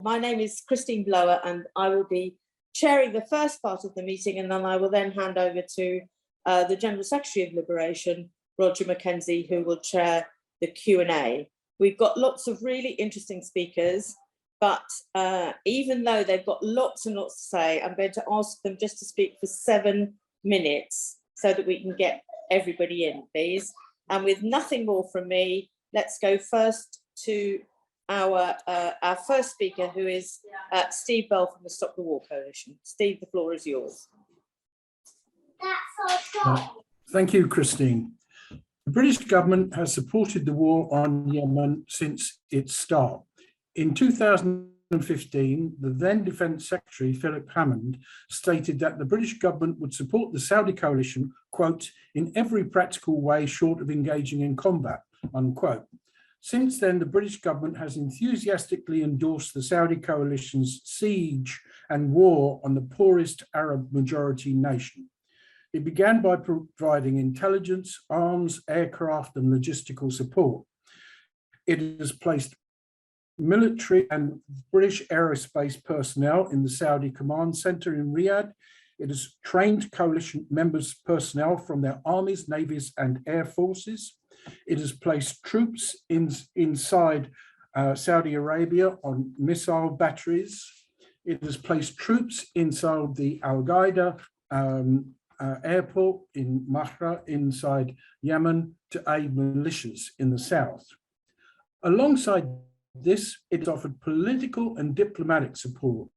My name is Christine Blower, and I will be chairing the first part of the meeting, and then I will then hand over to the General Secretary of Liberation, Roger McKenzie, who will chair the Q&A. We've got lots of really interesting speakers, but even though they've got lots and lots to say, I'm going to ask them just to speak for 7 minutes so that we can get everybody in, please. And with nothing more from me, let's go first to our first speaker, who is Steve Bell from the Stop the War Coalition. Steve, the floor is yours. Thank you, Christine. The British government has supported the war on Yemen since its start. In 2015, the then Defence Secretary, Philip Hammond, stated that the British government would support the Saudi coalition, quote, in every practical way short of engaging in combat, unquote. Since then, the British government has enthusiastically endorsed the Saudi coalition's siege and war on the poorest Arab majority nation. It began by providing intelligence, arms, aircraft, and logistical support. It has placed military and British aerospace personnel in the Saudi command center in Riyadh. It has trained coalition members' personnel from their armies, navies, and air forces. It has placed troops inside Saudi Arabia on missile batteries. It has placed troops inside the Al-Sagheer airport in Mahra inside Yemen to aid militias in the south. Alongside this, it has offered political and diplomatic support.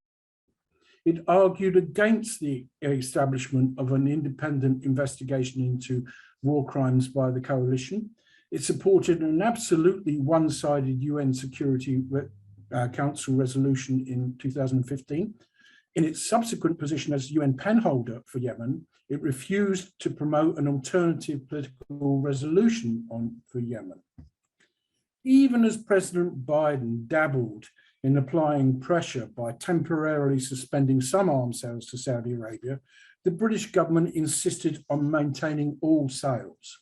It argued against the establishment of an independent investigation into war crimes by the coalition. It supported an absolutely one-sided UN Security Council resolution in 2015. In its subsequent position as UN penholder for Yemen, it refused to promote an alternative political resolution for Yemen. Even as President Biden dabbled in applying pressure by temporarily suspending some arms sales to Saudi Arabia, the British government insisted on maintaining all sales.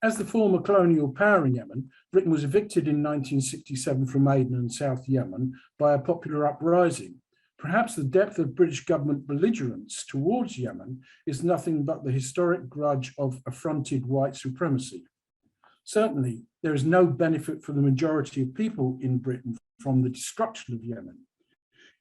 As the former colonial power in Yemen, Britain was evicted in 1967 from Aden and South Yemen by a popular uprising. Perhaps the depth of British government belligerence towards Yemen is nothing but the historic grudge of affronted white supremacy. Certainly, there is no benefit for the majority of people in Britain from the destruction of Yemen.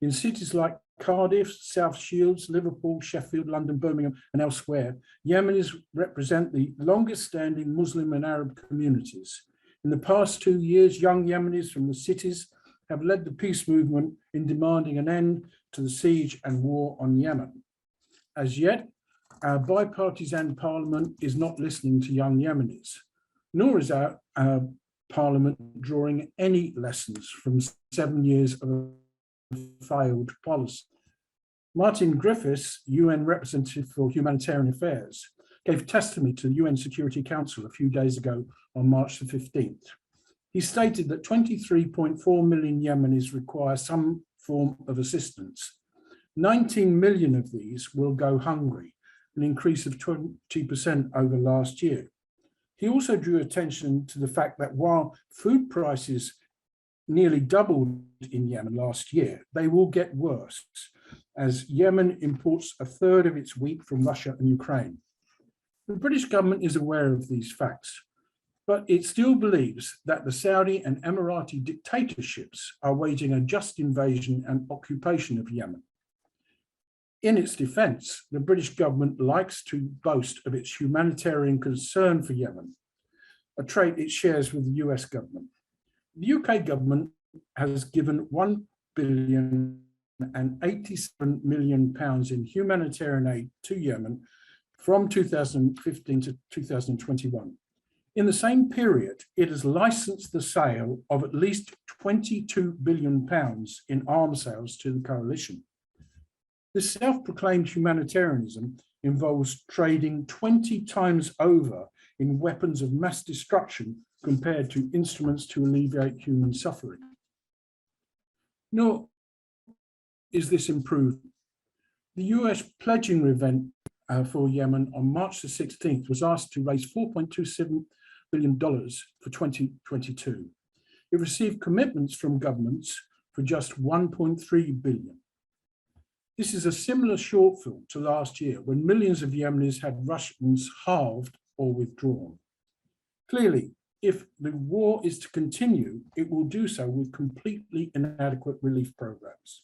In cities like Cardiff, South Shields, Liverpool, Sheffield, London, Birmingham, and elsewhere, Yemenis represent the longest standing Muslim and Arab communities. In the past 2 years, young Yemenis from the cities have led the peace movement in demanding an end to the siege and war on Yemen. As yet, our bipartisan parliament is not listening to young Yemenis, nor is our parliament drawing any lessons from 7 years of failed policy. Martin Griffiths, UN representative for humanitarian affairs, gave testimony to the UN Security Council a few days ago on March the 15th. He stated that 23.4 million Yemenis require some form of assistance. 19 million of these will go hungry, an increase of 20% over last year. He also drew attention to the fact that while food prices nearly doubled in Yemen last year, they will get worse, as Yemen imports a third of its wheat from Russia and Ukraine. The British government is aware of these facts, but it still believes that the Saudi and Emirati dictatorships are waging a just invasion and occupation of Yemen. In its defense, the British government likes to boast of its humanitarian concern for Yemen, a trait it shares with the US government. The UK government has given £1,087 million in humanitarian aid to Yemen from 2015 to 2021. In the same period, it has licensed the sale of at least £22 billion in arms sales to the coalition. This self-proclaimed humanitarianism involves trading 20 times over in weapons of mass destruction compared to instruments to alleviate human suffering. Nor is this improved. The US pledging event for Yemen on March the 16th was asked to raise $4.27 billion for 2022. It received commitments from governments for just 1.3 billion. This is a similar shortfall to last year when millions of Yemenis had Russians halved or withdrawn. Clearly, if the war is to continue, it will do so with completely inadequate relief programs.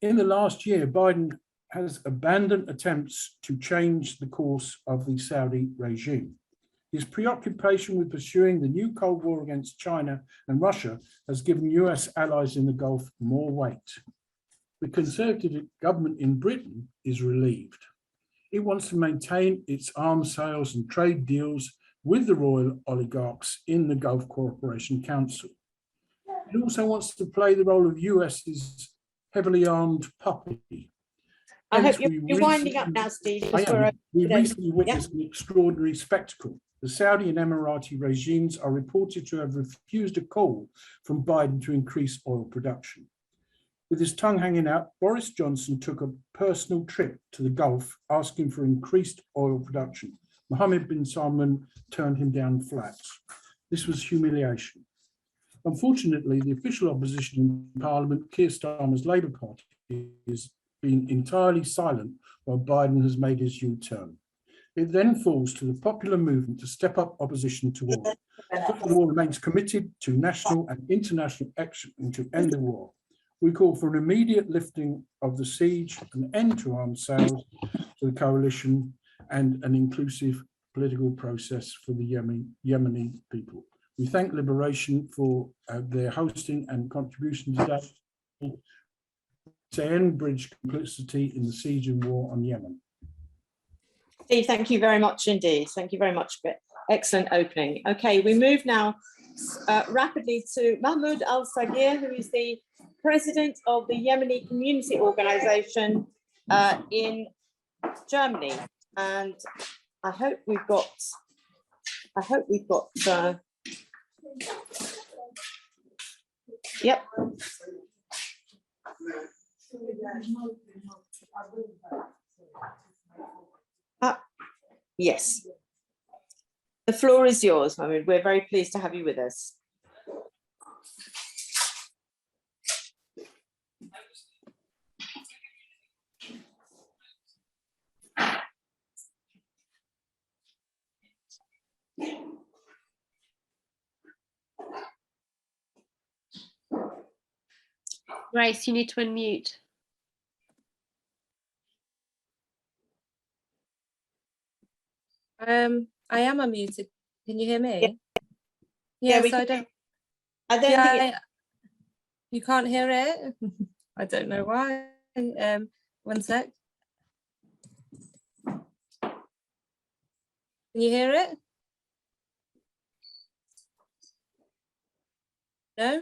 In the last year, Biden has abandoned attempts to change the course of the Saudi regime. His preoccupation with pursuing the new Cold War against China and Russia has given US allies in the Gulf more weight. The Conservative government in Britain is relieved. It wants to maintain its arms sales and trade deals with the royal oligarchs in the Gulf Cooperation Council. It also wants to play the role of US's heavily armed puppy. I hope you're winding up now, Steve. We recently witnessed an extraordinary spectacle. The Saudi and Emirati regimes are reported to have refused a call from Biden to increase oil production. With his tongue hanging out, Boris Johnson took a personal trip to the Gulf asking for increased oil production. Mohammed bin Salman turned him down flat. This was humiliation. Unfortunately, the official opposition in Parliament, Keir Starmer's Labour Party, is being entirely silent while Biden has made his U-turn. It then falls to the popular movement to step up opposition to war. The war remains committed to national and international action to end the war. We call for an immediate lifting of the siege, an end to arms sales to the coalition, and an inclusive political process for the Yemeni people. We thank Liberation for their hosting and contribution today to end bridge complicity in the siege and war on Yemen. Steve, thank you very much indeed. Thank you very much for excellent opening. Okay, we move now rapidly to Mahmood Al-Sagheer, who is the president of the Yemeni Community Organization in Germany. And I hope we've got, yep. Yes. The floor is yours, Mahmood. We're very pleased to have you with us. Grace, you need to unmute. I am unmuted. Can you hear me? Yeah, Yes, I don't. You can't hear it. I don't know why. 1 sec. Can you hear it? No.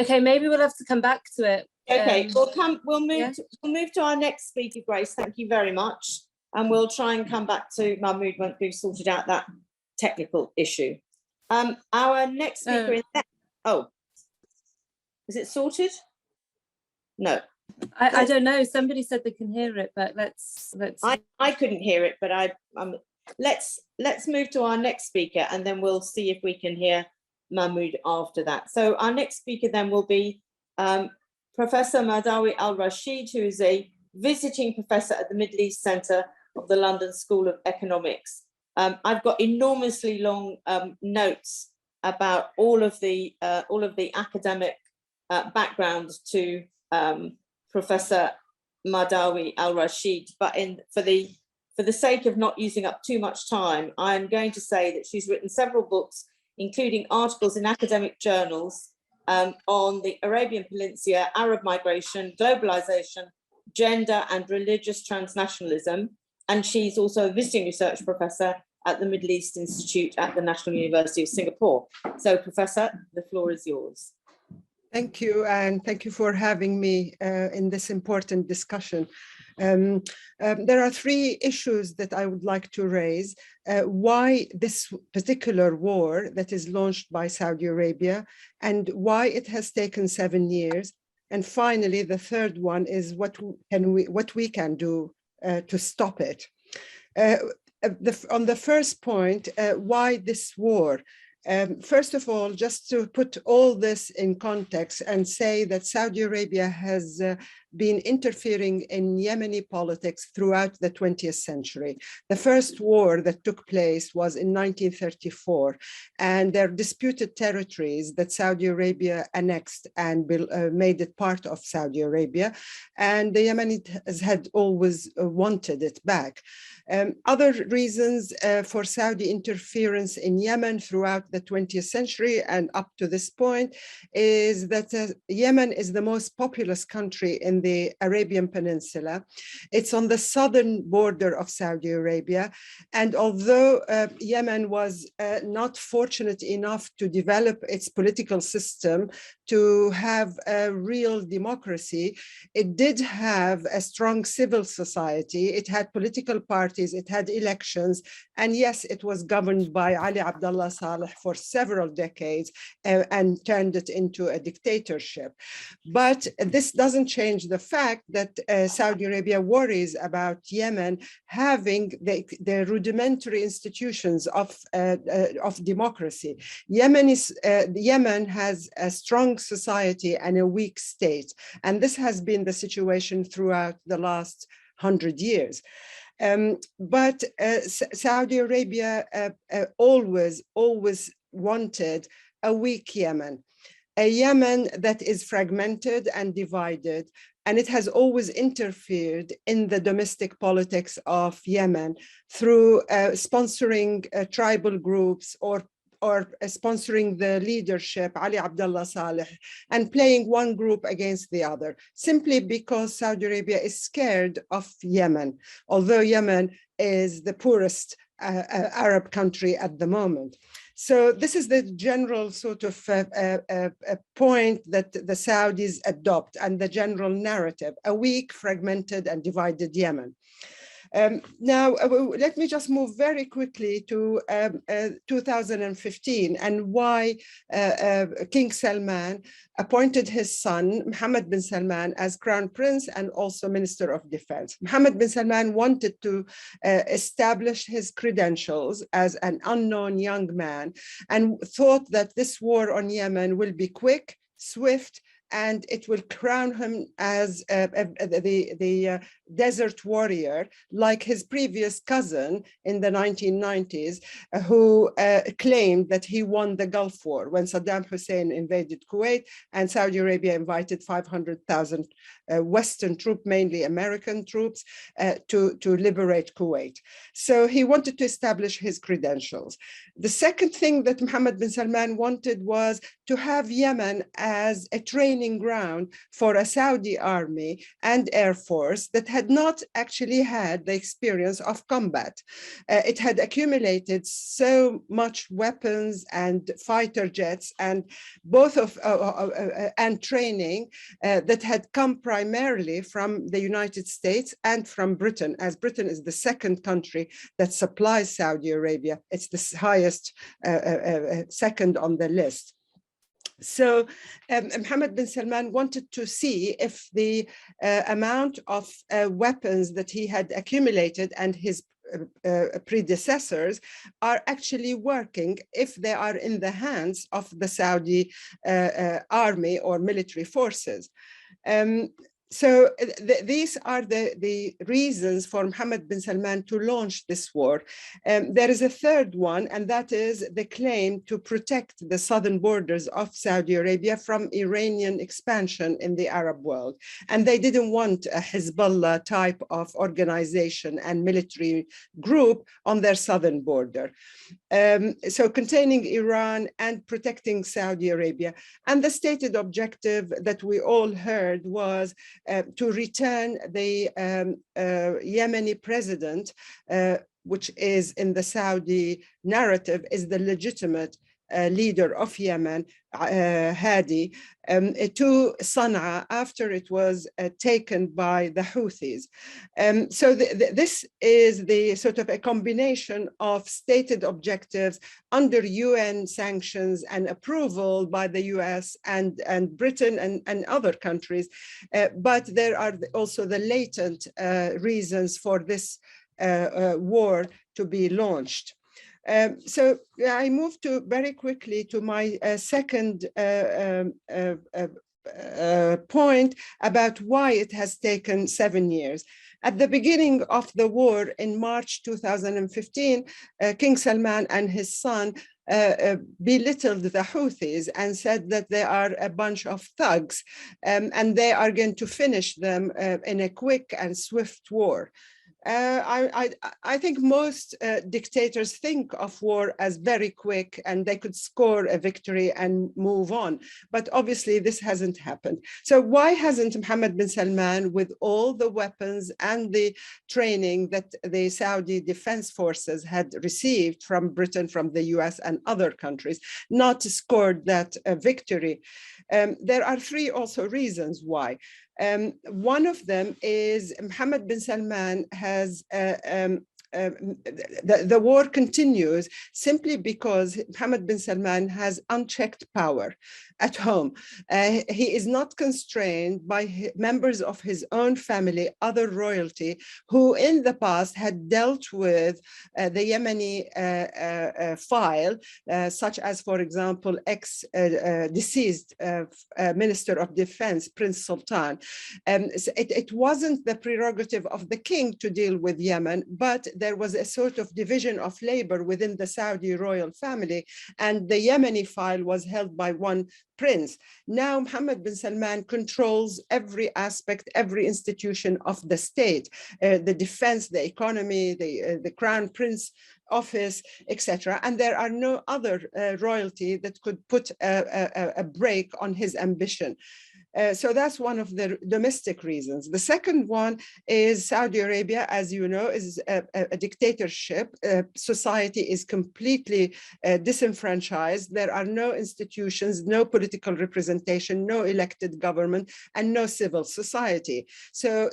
Okay, maybe we'll have to come back to it. Okay, we'll move to our next speaker, Grace. Thank you very much. And we'll try and come back to Mahmood once we've sorted out that technical issue. Our next speaker is is it sorted? No. I don't know. Somebody said they can hear it, but let's. I couldn't hear it, but let's move to our next speaker, and then we'll see if we can hear Mahmood after that. So our next speaker then will be Professor Madawi Al-Rasheed, who is a visiting professor at the Middle East Centre of the London School of Economics. I've got enormously long notes about all of the academic background to Professor Madawi Al-Rasheed, but for the sake of not using up too much time, I'm going to say that she's written several books, including articles in academic journals on the Arabian Peninsula, Arab migration, globalization, gender and religious transnationalism. And she's also a visiting research professor at the Middle East Institute at the National University of Singapore. So, Professor, the floor is yours. Thank you, and thank you for having me in this important discussion. There are three issues that I would like to raise. Why this particular war that is launched by Saudi Arabia and why it has taken 7 years. And finally, the third one is what we can do to stop it. On the first point, why this war? First of all, just to put all this in context and say that Saudi Arabia has been interfering in Yemeni politics throughout the 20th century. The first war that took place was in 1934, and their disputed territories that Saudi Arabia annexed and made it part of Saudi Arabia, and the Yemenis had always wanted it back. Other reasons for Saudi interference in Yemen throughout the 20th century and up to this point is that Yemen is the most populous country in the Arabian Peninsula. It's on the southern border of Saudi Arabia. And although Yemen was not fortunate enough to develop its political system to have a real democracy, it did have a strong civil society. It had political parties, it had elections, and yes, it was governed by Ali Abdullah Saleh for several decades and turned it into a dictatorship. But this doesn't change the fact that Saudi Arabia worries about Yemen having the rudimentary institutions of democracy. Yemen has a strong society and a weak state, and this has been the situation throughout the last 100 years. But Saudi Arabia always wanted a weak Yemen, a Yemen that is fragmented and divided, and it has always interfered in the domestic politics of Yemen through sponsoring tribal groups or sponsoring the leadership, Ali Abdullah Saleh, and playing one group against the other, simply because Saudi Arabia is scared of Yemen, although Yemen is the poorest Arab country at the moment. So this is the general sort of point that the Saudis adopt and the general narrative, a weak, fragmented, and divided Yemen. Now, let me just move very quickly to 2015 and why King Salman appointed his son, Mohammed bin Salman, as Crown Prince and also Minister of Defense. Mohammed bin Salman wanted to establish his credentials as an unknown young man and thought that this war on Yemen will be quick, swift, and it will crown him as the desert warrior, like his previous cousin in the 1990s, who claimed that he won the Gulf War when Saddam Hussein invaded Kuwait and Saudi Arabia invited 500,000 Western troops, mainly American troops, to liberate Kuwait. So he wanted to establish his credentials. The second thing that Mohammed bin Salman wanted was to have Yemen as a training ground for a Saudi army and air force that had not actually had the experience of combat. It had accumulated so much weapons and fighter jets and and training that had come primarily from the United States and from Britain, as Britain is the second country that supplies Saudi Arabia. It's the highest, second on the list. So Mohammed bin Salman wanted to see if the amount of weapons that he had accumulated and his predecessors are actually working, if they are in the hands of the Saudi army or military forces. So these are the reasons for Mohammed bin Salman to launch this war. There is a third one, and that is the claim to protect the southern borders of Saudi Arabia from Iranian expansion in the Arab world. And they didn't want a Hezbollah type of organization and military group on their southern border. So containing Iran and protecting Saudi Arabia. And the stated objective that we all heard was to return the Yemeni president, which is in the Saudi narrative, is the legitimate leader of Yemen, Hadi, to Sana'a after it was taken by the Houthis. So this is the sort of a combination of stated objectives under UN sanctions and approval by the US and Britain and other countries. But there are also the latent reasons for this war to be launched. So I move to very quickly to my second point about why it has taken 7 years. At the beginning of the war in March 2015, King Salman and his son belittled the Houthis and said that they are a bunch of thugs and they are going to finish them in a quick and swift war. I think most dictators think of war as very quick and they could score a victory and move on. But obviously this hasn't happened. So why hasn't Mohammed bin Salman, with all the weapons and the training that the Saudi defense forces had received from Britain, from the US and other countries, not scored that victory? There are three also reasons why. One of them is Mohammed bin Salman has the war continues simply because Mohammed bin Salman has unchecked power at home. He is not constrained by members of his own family, other royalty, who in the past had dealt with the Yemeni file, such as, for example, deceased Minister of Defense, Prince Sultan. It wasn't the prerogative of the king to deal with Yemen, but there was a sort of division of labor within the Saudi royal family, and the Yemeni file was held by one prince. Now Mohammed bin Salman controls every aspect, every institution of the state, the defense, the economy, the crown prince office, etc. And there are no other royalty that could put a brake on his ambition. So that's one of the domestic reasons. The second one is Saudi Arabia, as you know, is a dictatorship. Society is completely disenfranchised. There are no institutions, no political representation, no elected government, and no civil society. So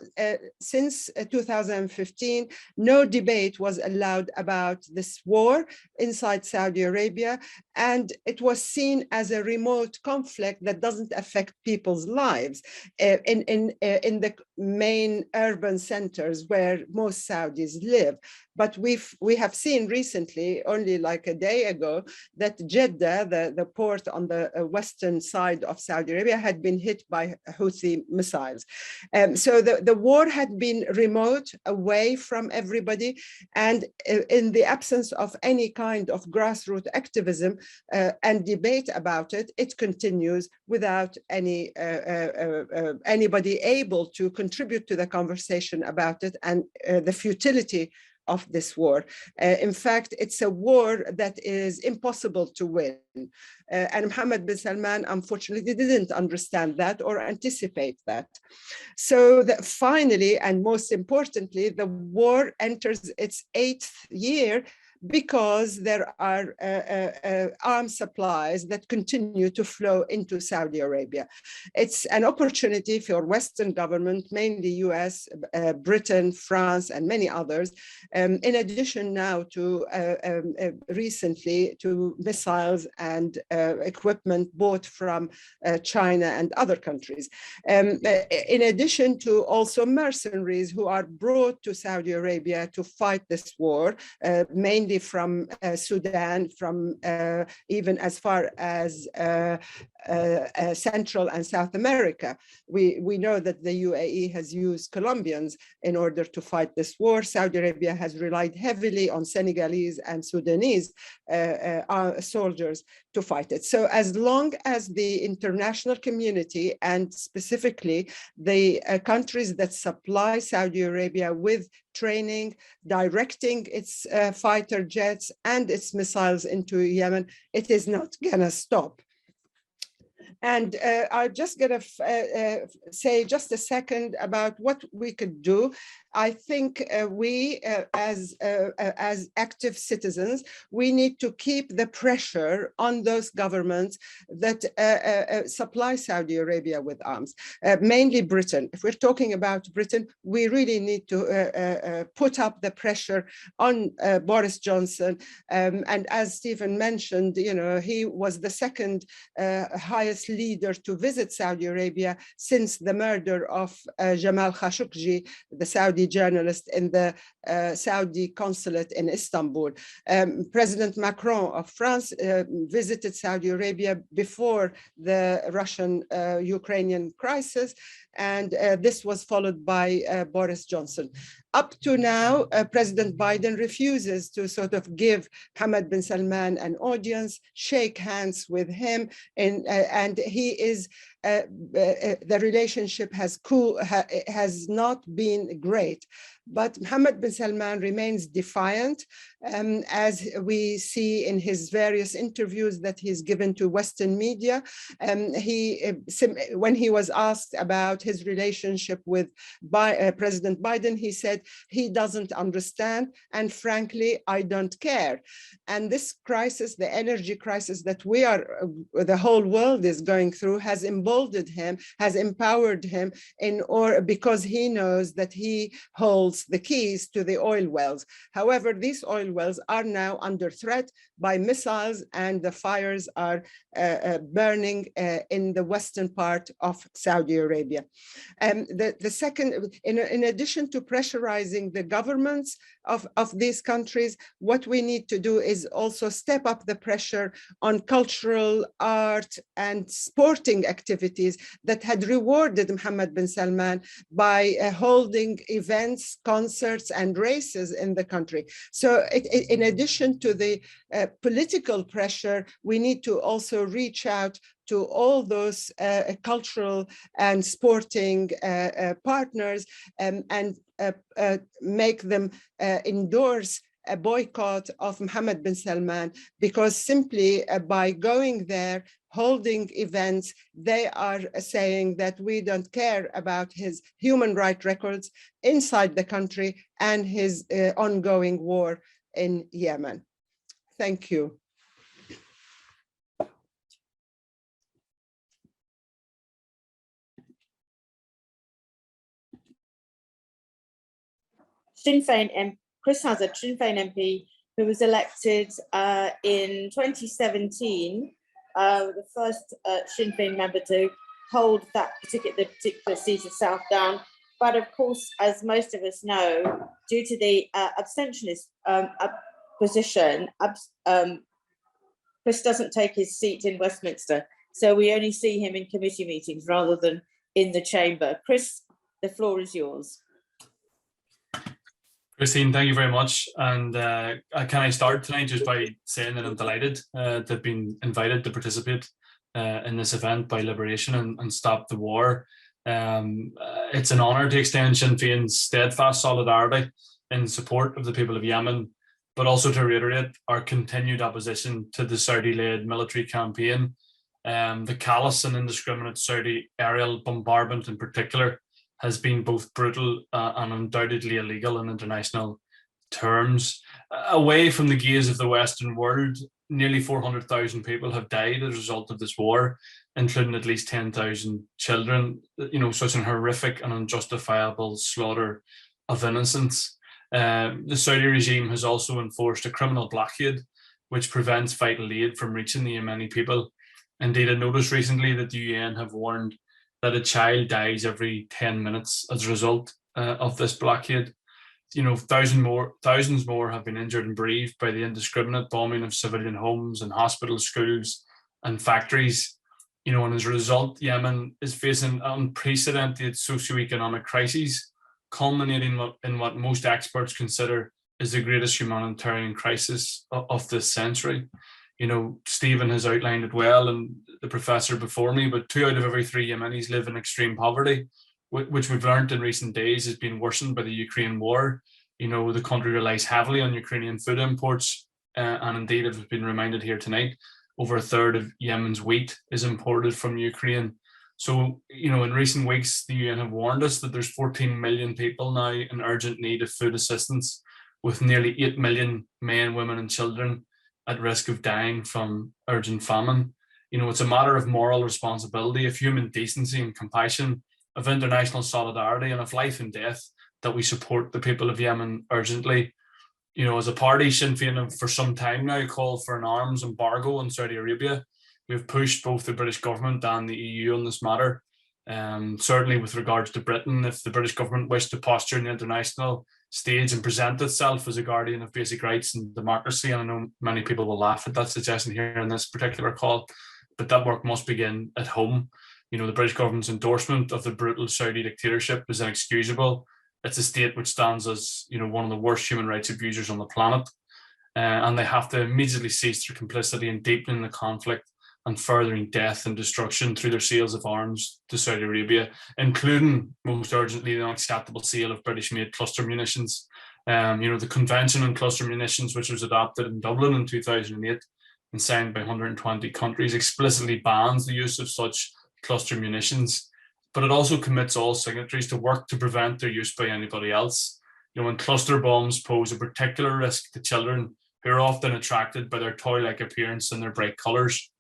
since 2015, no debate was allowed about this war inside Saudi Arabia, and it was seen as a remote conflict that doesn't affect people's lives in the main urban centers where most Saudis live. But we have seen recently, only like a day ago, that Jeddah, the port on the western side of Saudi Arabia, had been hit by Houthi missiles. So the war had been remote, away from everybody, and in the absence of any kind of grassroots activism and debate about it, it continues without anybody able to contribute to the conversation about it and the futility of this war. In fact, it's a war that is impossible to win. And Mohammed bin Salman, unfortunately, didn't understand that or anticipate that. So that finally, and most importantly, the war enters its 8th year because there are arms supplies that continue to flow into Saudi Arabia. It's an opportunity for Western government, mainly US, Britain, France, and many others, in addition now to recently to missiles and equipment bought from China and other countries. In addition to also mercenaries who are brought to Saudi Arabia to fight this war, mainly from Sudan, from even as far as Central and South America. We know that the UAE has used Colombians in order to fight this war. Saudi Arabia has relied heavily on Senegalese and Sudanese soldiers to fight it. So as long as the international community, and specifically the countries that supply Saudi Arabia with training, directing its fighter jets and its missiles into Yemen, it is not gonna stop. And I'm just going to say just a second about what we could do. I think we, as active citizens, we need to keep the pressure on those governments that supply Saudi Arabia with arms, mainly Britain. If we're talking about Britain, we really need to put up the pressure on Boris Johnson. And as Stephen mentioned, you know, he was the second highest leader to visit Saudi Arabia since the murder of Jamal Khashoggi, the Saudi Saudi journalist in the Saudi consulate in Istanbul. President Macron of France visited Saudi Arabia before the Russian-Ukrainian crisis, and this was followed by Boris Johnson. Up to now, President Biden refuses to sort of give Mohammed bin Salman an audience, shake hands with him, and he is the relationship has not been great. But Mohammed bin Salman remains defiant, as we see in his various interviews that he's given to Western media. When he was asked about his relationship with President Biden, he said he doesn't understand, and frankly, I don't care. And this crisis, the energy crisis that the whole world is going through, has emboldened him, has empowered him, because he knows that he holds the keys to the oil wells. However, these oil wells are now under threat by missiles, and the fires are burning in the western part of Saudi Arabia. The second, in addition to pressurizing the governments of these countries, what we need to do is also step up the pressure on cultural, art, and sporting activities that had rewarded Mohammed bin Salman by holding events, concerts, and races in the country. So in addition to the political pressure, we need to also reach out to all those cultural and sporting partners and make them endorse a boycott of Mohammed bin Salman, because simply by going there, holding events, they are saying that we don't care about his human rights records inside the country and his ongoing war in Yemen. Thank you. Chris Hazzard, Sinn Féin MP, who was elected in 2017, the first Sinn Féin member to hold the particular seat of South Down. But of course, as most of us know, due to the abstentionist position, Chris doesn't take his seat in Westminster. So we only see him in committee meetings rather than in the chamber. Chris, the floor is yours. Christine, thank you very much. And can I start tonight just by saying that I'm delighted to have been invited to participate in this event by Liberation and Stop the War. It's an honour to extend Sinn Féin's steadfast solidarity in support of the people of Yemen, but also to reiterate our continued opposition to the Saudi-led military campaign. The callous and indiscriminate Saudi aerial bombardment in particular has been both brutal and undoubtedly illegal in international terms. Away from the gaze of the Western world, nearly 400,000 people have died as a result of this war, including at least 10,000 children. You know, such an horrific and unjustifiable slaughter of innocents. The Saudi regime has also enforced a criminal blockade, which prevents vital aid from reaching the Yemeni people. Indeed, I noticed recently that the UN have warned that a child dies every 10 minutes as a result of this blockade. You know, thousands more have been injured and bereaved by the indiscriminate bombing of civilian homes and hospitals, schools, and factories. You know, and as a result, Yemen is facing unprecedented socioeconomic crises, culminating in what most experts consider is the greatest humanitarian crisis of this century. You know, Stephen has outlined it well, and the professor before me, but 2 out of every 3 Yemenis live in extreme poverty, which we've learned in recent days has been worsened by the Ukraine war. You know, the country relies heavily on Ukrainian food imports, and indeed, as has been reminded here tonight, over a third of Yemen's wheat is imported from Ukraine. So, you know, in recent weeks, the UN have warned us that there's 14 million people now in urgent need of food assistance, with nearly 8 million men, women, and children at risk of dying from urgent famine. You know, it's a matter of moral responsibility, of human decency and compassion, of international solidarity, and of life and death that we support the people of Yemen urgently. You know, as a party, Sinn Féin have for some time now called for an arms embargo on Saudi Arabia. We've pushed both the British government and the EU on this matter. Certainly with regards to Britain, if the British government wished to posture in the international stage and present itself as a guardian of basic rights and democracy, and I know many people will laugh at that suggestion here in this particular call, but that work must begin at home. You know, the British government's endorsement of the brutal Saudi dictatorship is inexcusable. It's a state which stands as, you know, one of the worst human rights abusers on the planet, and they have to immediately cease their complicity in deepening the conflict and furthering death and destruction through their sales of arms to Saudi Arabia, including, most urgently, the unacceptable sale of British-made cluster munitions. You know, the Convention on Cluster Munitions, which was adopted in Dublin in 2008 and signed by 120 countries, explicitly bans the use of such cluster munitions, but it also commits all signatories to work to prevent their use by anybody else. You know, when cluster bombs pose a particular risk to children who are often attracted by their toy-like appearance and their bright colours.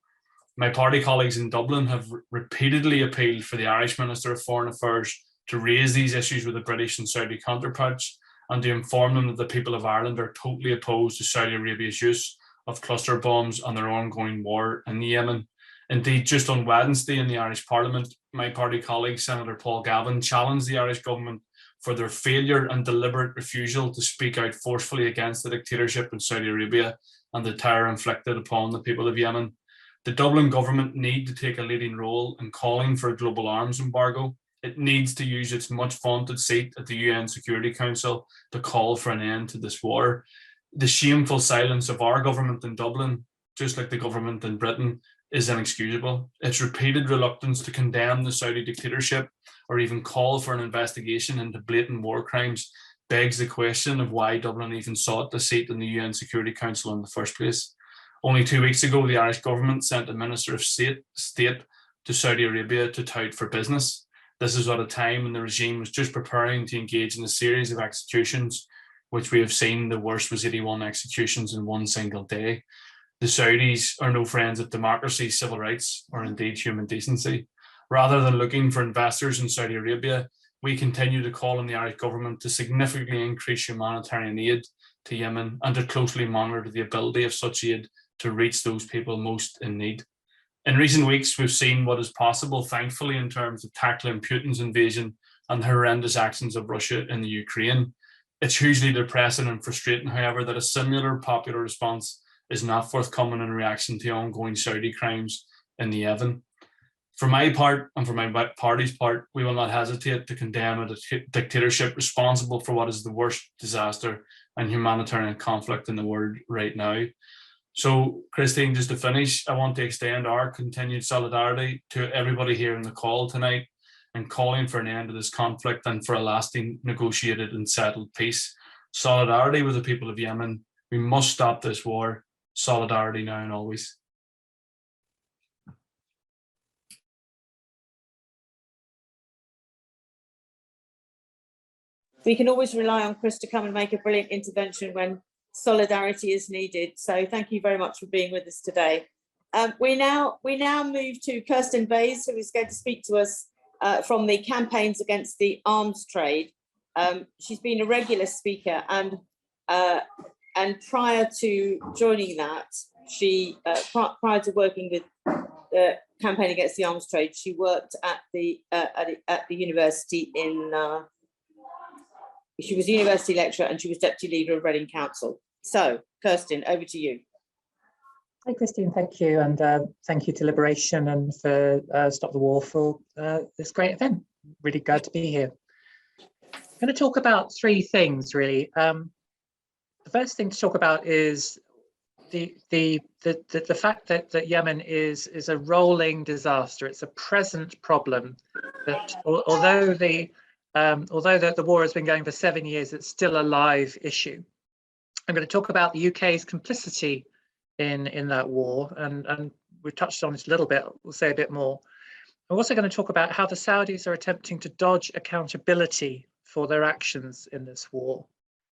My party colleagues in Dublin have repeatedly appealed for the Irish Minister of Foreign Affairs to raise these issues with the British and Saudi counterparts and to inform them that the people of Ireland are totally opposed to Saudi Arabia's use of cluster bombs and their ongoing war in Yemen. Indeed, just on Wednesday in the Irish Parliament, my party colleague, Senator Paul Gavin, challenged the Irish government for their failure and deliberate refusal to speak out forcefully against the dictatorship in Saudi Arabia and the terror inflicted upon the people of Yemen. The Dublin government need to take a leading role in calling for a global arms embargo. It needs to use its much vaunted seat at the UN Security Council to call for an end to this war. The shameful silence of our government in Dublin, just like the government in Britain, is inexcusable. Its repeated reluctance to condemn the Saudi dictatorship or even call for an investigation into blatant war crimes begs the question of why Dublin even sought a seat in the UN Security Council in the first place. Only 2 weeks ago, the Irish government sent a Minister of State to Saudi Arabia to tout for business. This is at a time when the regime was just preparing to engage in a series of executions, which we have seen. The worst was 81 executions in one single day. The Saudis are no friends of democracy, civil rights, or indeed human decency. Rather than looking for investors in Saudi Arabia, we continue to call on the Irish government to significantly increase humanitarian aid to Yemen and to closely monitor the ability of such aid to reach those people most in need. In recent weeks, we've seen what is possible, thankfully, in terms of tackling Putin's invasion and the horrendous actions of Russia in the Ukraine. It's hugely depressing and frustrating, however, that a similar popular response is not forthcoming in reaction to ongoing Saudi crimes in the Yemen. For my part, and for my party's part, we will not hesitate to condemn a dictatorship responsible for what is the worst disaster and humanitarian conflict in the world right now. So, Christine, just to finish, I want to extend our continued solidarity to everybody here in the call tonight and calling for an end to this conflict and for a lasting, negotiated and settled peace. Solidarity with the people of Yemen. We must stop this war. Solidarity now and always. We can always rely on Chris to come and make a brilliant intervention when solidarity is needed. So thank you very much for being with us today. We now move to Kirsten Baze, who is going to speak to us from the Campaigns Against the Arms Trade. She's been a regular speaker, and prior to joining that, she prior to working with the Campaign Against the Arms Trade, she worked at the university in. She was a university lecturer and she was deputy leader of Reading Council. So, Kirsten, over to you. Hi, Christine, thank you. And thank you to Liberation and for Stop the War for this great event. Really glad to be here. I'm going to talk about three things, really. The first thing to talk about is the fact that Yemen is a rolling disaster. It's a present problem that, although the war has been going for 7 years, it's still a live issue. I'm going to talk about the UK's complicity in that war, and we've touched on it a little bit. We'll say a bit more. I'm also going to talk about how the Saudis are attempting to dodge accountability for their actions in this war,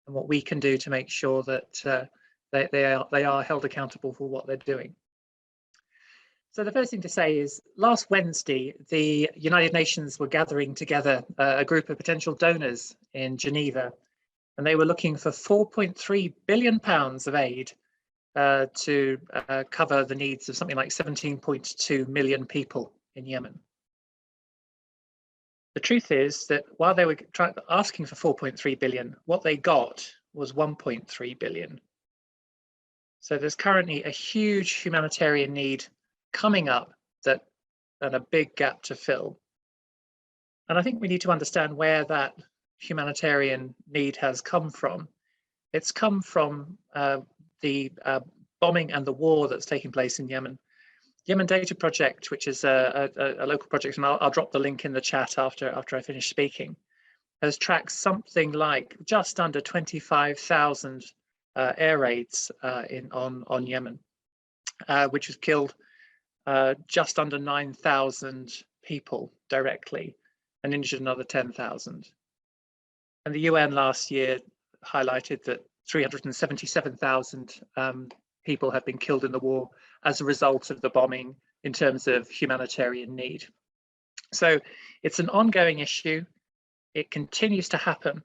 and what we can do to make sure that they are held accountable for what they're doing. So the first thing to say is, last Wednesday, the United Nations were gathering together a group of potential donors in Geneva, and they were looking for £4.3 billion of aid to cover the needs of something like 17.2 million people in Yemen. The truth is that while they were asking for 4.3 billion, what they got was 1.3 billion. So there's currently a huge humanitarian need coming up and a big gap to fill. And I think we need to understand where that humanitarian need has come from. It's come from the bombing and the war that's taking place in Yemen. Yemen Data Project, which is a local project, and I'll drop the link in the chat after I finish speaking, has tracked something like just under 25,000 air raids on Yemen, which has killed just under 9,000 people directly and injured another 10,000. And the UN last year highlighted that 377,000 people have been killed in the war as a result of the bombing in terms of humanitarian need. So it's an ongoing issue. It continues to happen.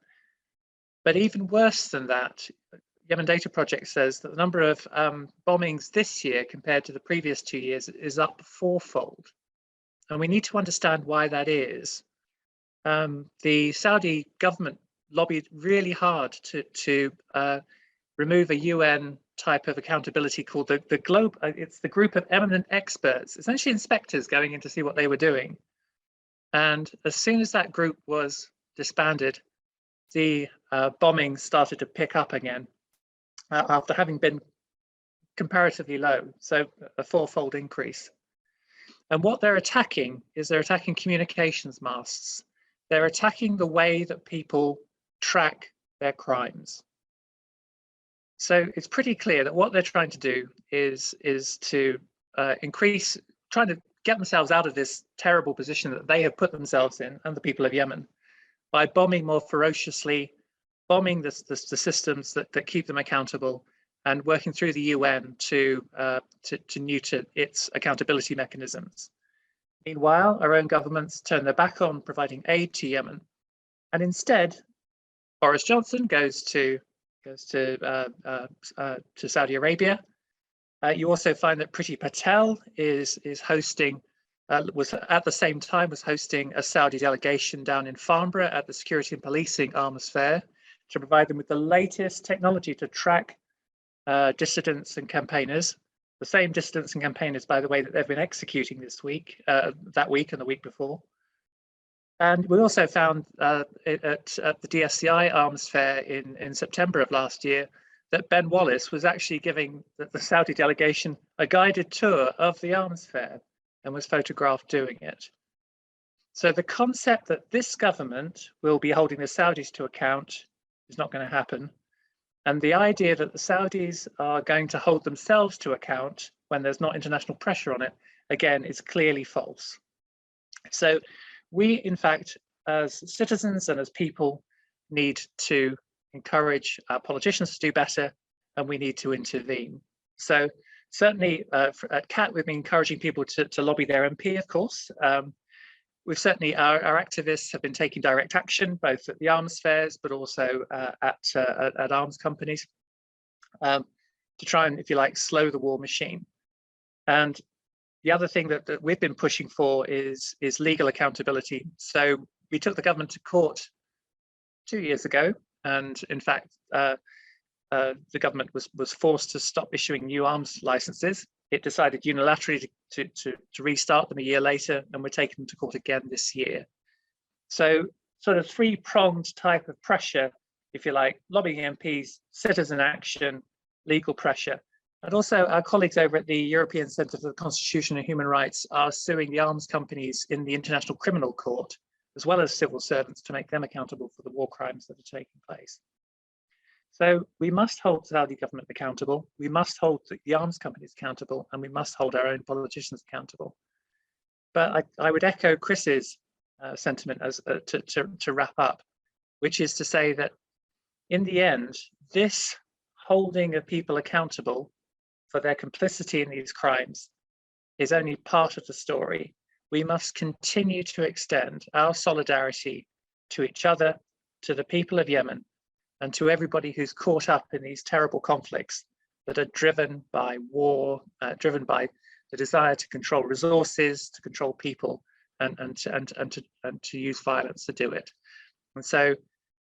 But even worse than that, Yemen Data Project says that the number of bombings this year compared to the previous 2 years is up fourfold. And we need to understand why that is. The Saudi government lobbied really hard to remove a UN type of accountability called the Globe. It's the group of eminent experts, essentially inspectors going in to see what they were doing. And as soon as that group was disbanded, the bombing started to pick up again after having been comparatively low, so a fourfold increase. And what they're attacking is they're attacking communications masts. They're attacking the way that people track their crimes. So it's pretty clear that what they're trying to do is to trying to get themselves out of this terrible position that they have put themselves in, and the people of Yemen, by bombing more ferociously, bombing the systems that keep them accountable, and working through the UN to neuter its accountability mechanisms. Meanwhile, our own governments turn their back on providing aid to Yemen, and instead, Boris Johnson goes to Saudi Arabia. You also find that Priti Patel is hosting, was at the same time was hosting a Saudi delegation down in Farnborough at the Security and Policing Arms Fair to provide them with the latest technology to track dissidents and campaigners, the same dissidents and campaigners, by the way, that they've been executing this week, that week and the week before. And we also found at the DSCI Arms Fair in September of last year that Ben Wallace was actually giving the Saudi delegation a guided tour of the arms fair and was photographed doing it. So the concept that this government will be holding the Saudis to account is not going to happen. And the idea that the Saudis are going to hold themselves to account when there's not international pressure on it, again, is clearly false. So we, in fact, as citizens and as people, need to encourage our politicians to do better, and we need to intervene. So certainly at CAT, we've been encouraging people to lobby their MP, of course. We've certainly, our activists have been taking direct action, both at the arms fairs, but also at arms companies, to try and, if you like, slow the war machine. And the other thing that we've been pushing for is legal accountability. So we took the government to court 2 years ago, and in fact, the government was forced to stop issuing new arms licenses. It decided unilaterally to restart them a year later, and we're taking them to court again this year. So sort of three-pronged type of pressure, if you like: lobbying MPs, citizen action, legal pressure. And also our colleagues over at the European Centre for the Constitution and Human Rights are suing the arms companies in the International Criminal Court, as well as civil servants, to make them accountable for the war crimes that are taking place. So we must hold the Saudi government accountable, we must hold the arms companies accountable, and we must hold our own politicians accountable. But I would echo Chris's sentiment as to wrap up, which is to say that in the end, this holding of people accountable for their complicity in these crimes is only part of the story. We must continue to extend our solidarity to each other, to the people of Yemen, and to everybody who's caught up in these terrible conflicts that are driven by war, driven by the desire to control resources, to control people, and to use violence to do it. And so,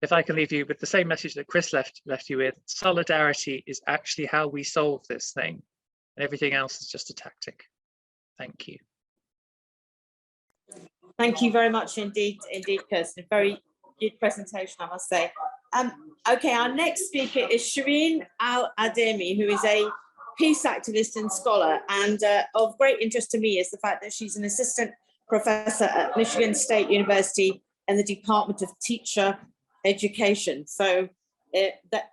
if I can leave you with the same message that Chris left you with, solidarity is actually how we solve this thing, and everything else is just a tactic. Thank you. Thank you very much indeed, Kirsten. Very good presentation, I must say. Okay, our next speaker is Shireen Al Adeimi, who is a peace activist and scholar, and of great interest to me is the fact that she's an assistant professor at Michigan State University in the Department of Teacher Education. So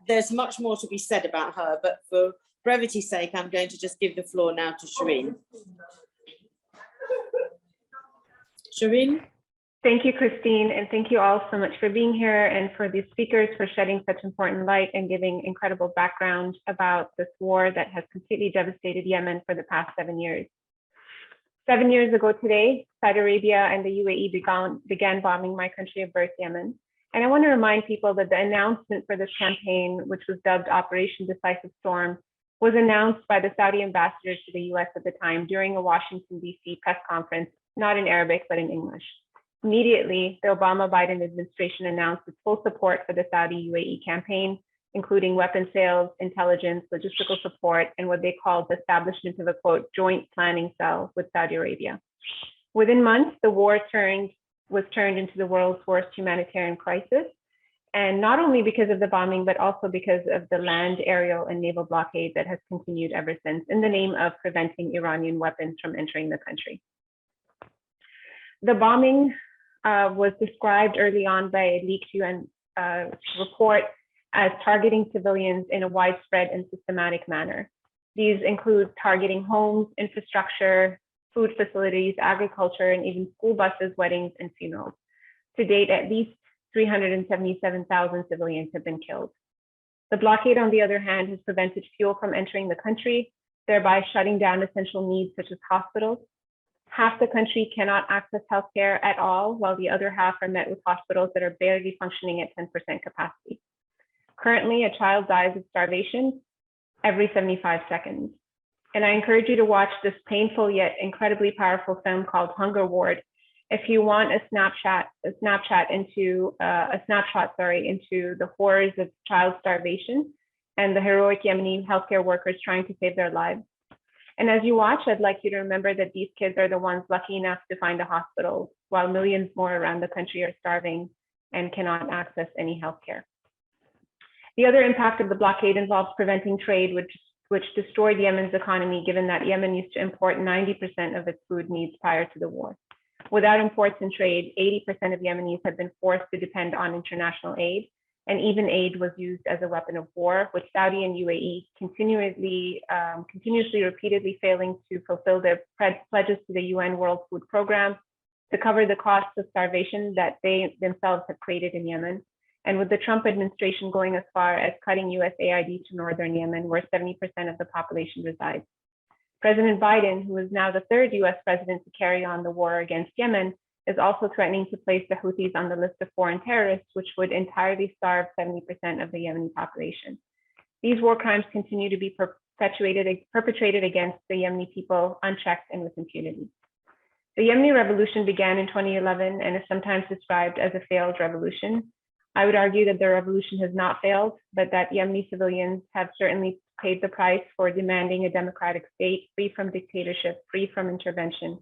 there's much more to be said about her, but for brevity's sake, I'm going to just give the floor now to Shireen. Shireen? Thank you, Christine, and thank you all so much for being here and for the speakers for shedding such important light and giving incredible background about this war that has completely devastated Yemen for the past 7 years. 7 years ago today, Saudi Arabia and the UAE began bombing my country of birth, Yemen. And I want to remind people that the announcement for this campaign, which was dubbed Operation Decisive Storm, was announced by the Saudi ambassador to the US at the time during a Washington, DC press conference, not in Arabic, but in English. Immediately, the Obama-Biden administration announced its full support for the Saudi-UAE campaign, including weapon sales, intelligence, logistical support, and what they called the establishment of a, quote, joint planning cell with Saudi Arabia. Within months, the war was turned into the world's worst humanitarian crisis, and not only because of the bombing, but also because of the land, aerial, and naval blockade that has continued ever since in the name of preventing Iranian weapons from entering the country. The bombing was described early on by a leaked UN report as targeting civilians in a widespread and systematic manner. These include targeting homes, infrastructure, food facilities, agriculture, and even school buses, weddings, and funerals. To date, at least 377,000 civilians have been killed. The blockade, on the other hand, has prevented fuel from entering the country, thereby shutting down essential needs such as hospitals. Half the country cannot access healthcare at all, while the other half are met with hospitals that are barely functioning at 10% capacity. Currently, a child dies of starvation every 75 seconds. And I encourage you to watch this painful yet incredibly powerful film called Hunger Ward if you want a snapshot into the horrors of child starvation and the heroic Yemeni healthcare workers trying to save their lives. And as you watch, I'd like you to remember that these kids are the ones lucky enough to find a hospital, while millions more around the country are starving and cannot access any healthcare. The other impact of the blockade involves preventing trade, which destroyed Yemen's economy, given that Yemen used to import 90% of its food needs prior to the war. Without imports and trade, 80% of Yemenis have been forced to depend on international aid, and even aid was used as a weapon of war, with Saudi and UAE continuously, repeatedly failing to fulfill their pledges to the UN World Food Program to cover the costs of starvation that they themselves have created in Yemen. And with the Trump administration going as far as cutting USAID to northern Yemen, where 70% of the population resides. President Biden, who is now the third US president to carry on the war against Yemen, is also threatening to place the Houthis on the list of foreign terrorists, which would entirely starve 70% of the Yemeni population. These war crimes continue to be perpetrated against the Yemeni people unchecked and with impunity. The Yemeni Revolution began in 2011 and is sometimes described as a failed revolution. I would argue that the revolution has not failed, but that Yemeni civilians have certainly paid the price for demanding a democratic state free from dictatorship, free from intervention.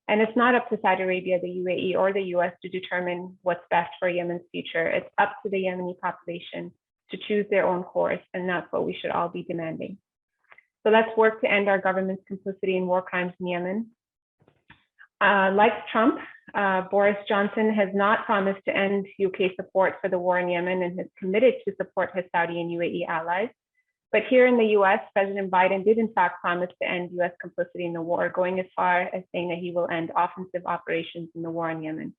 And it's not up to Saudi Arabia, the UAE, or the US to determine what's best for Yemen's future. It's up to the Yemeni population to choose their own course, and that's what we should all be demanding. So let's work to end our government's complicity in war crimes in Yemen. Like Trump, Boris Johnson has not promised to end UK support for the war in Yemen and has committed to support his Saudi and UAE allies. But here in the US, President Biden did in fact promise to end US complicity in the war, going as far as saying that he will end offensive operations in the war in Yemen.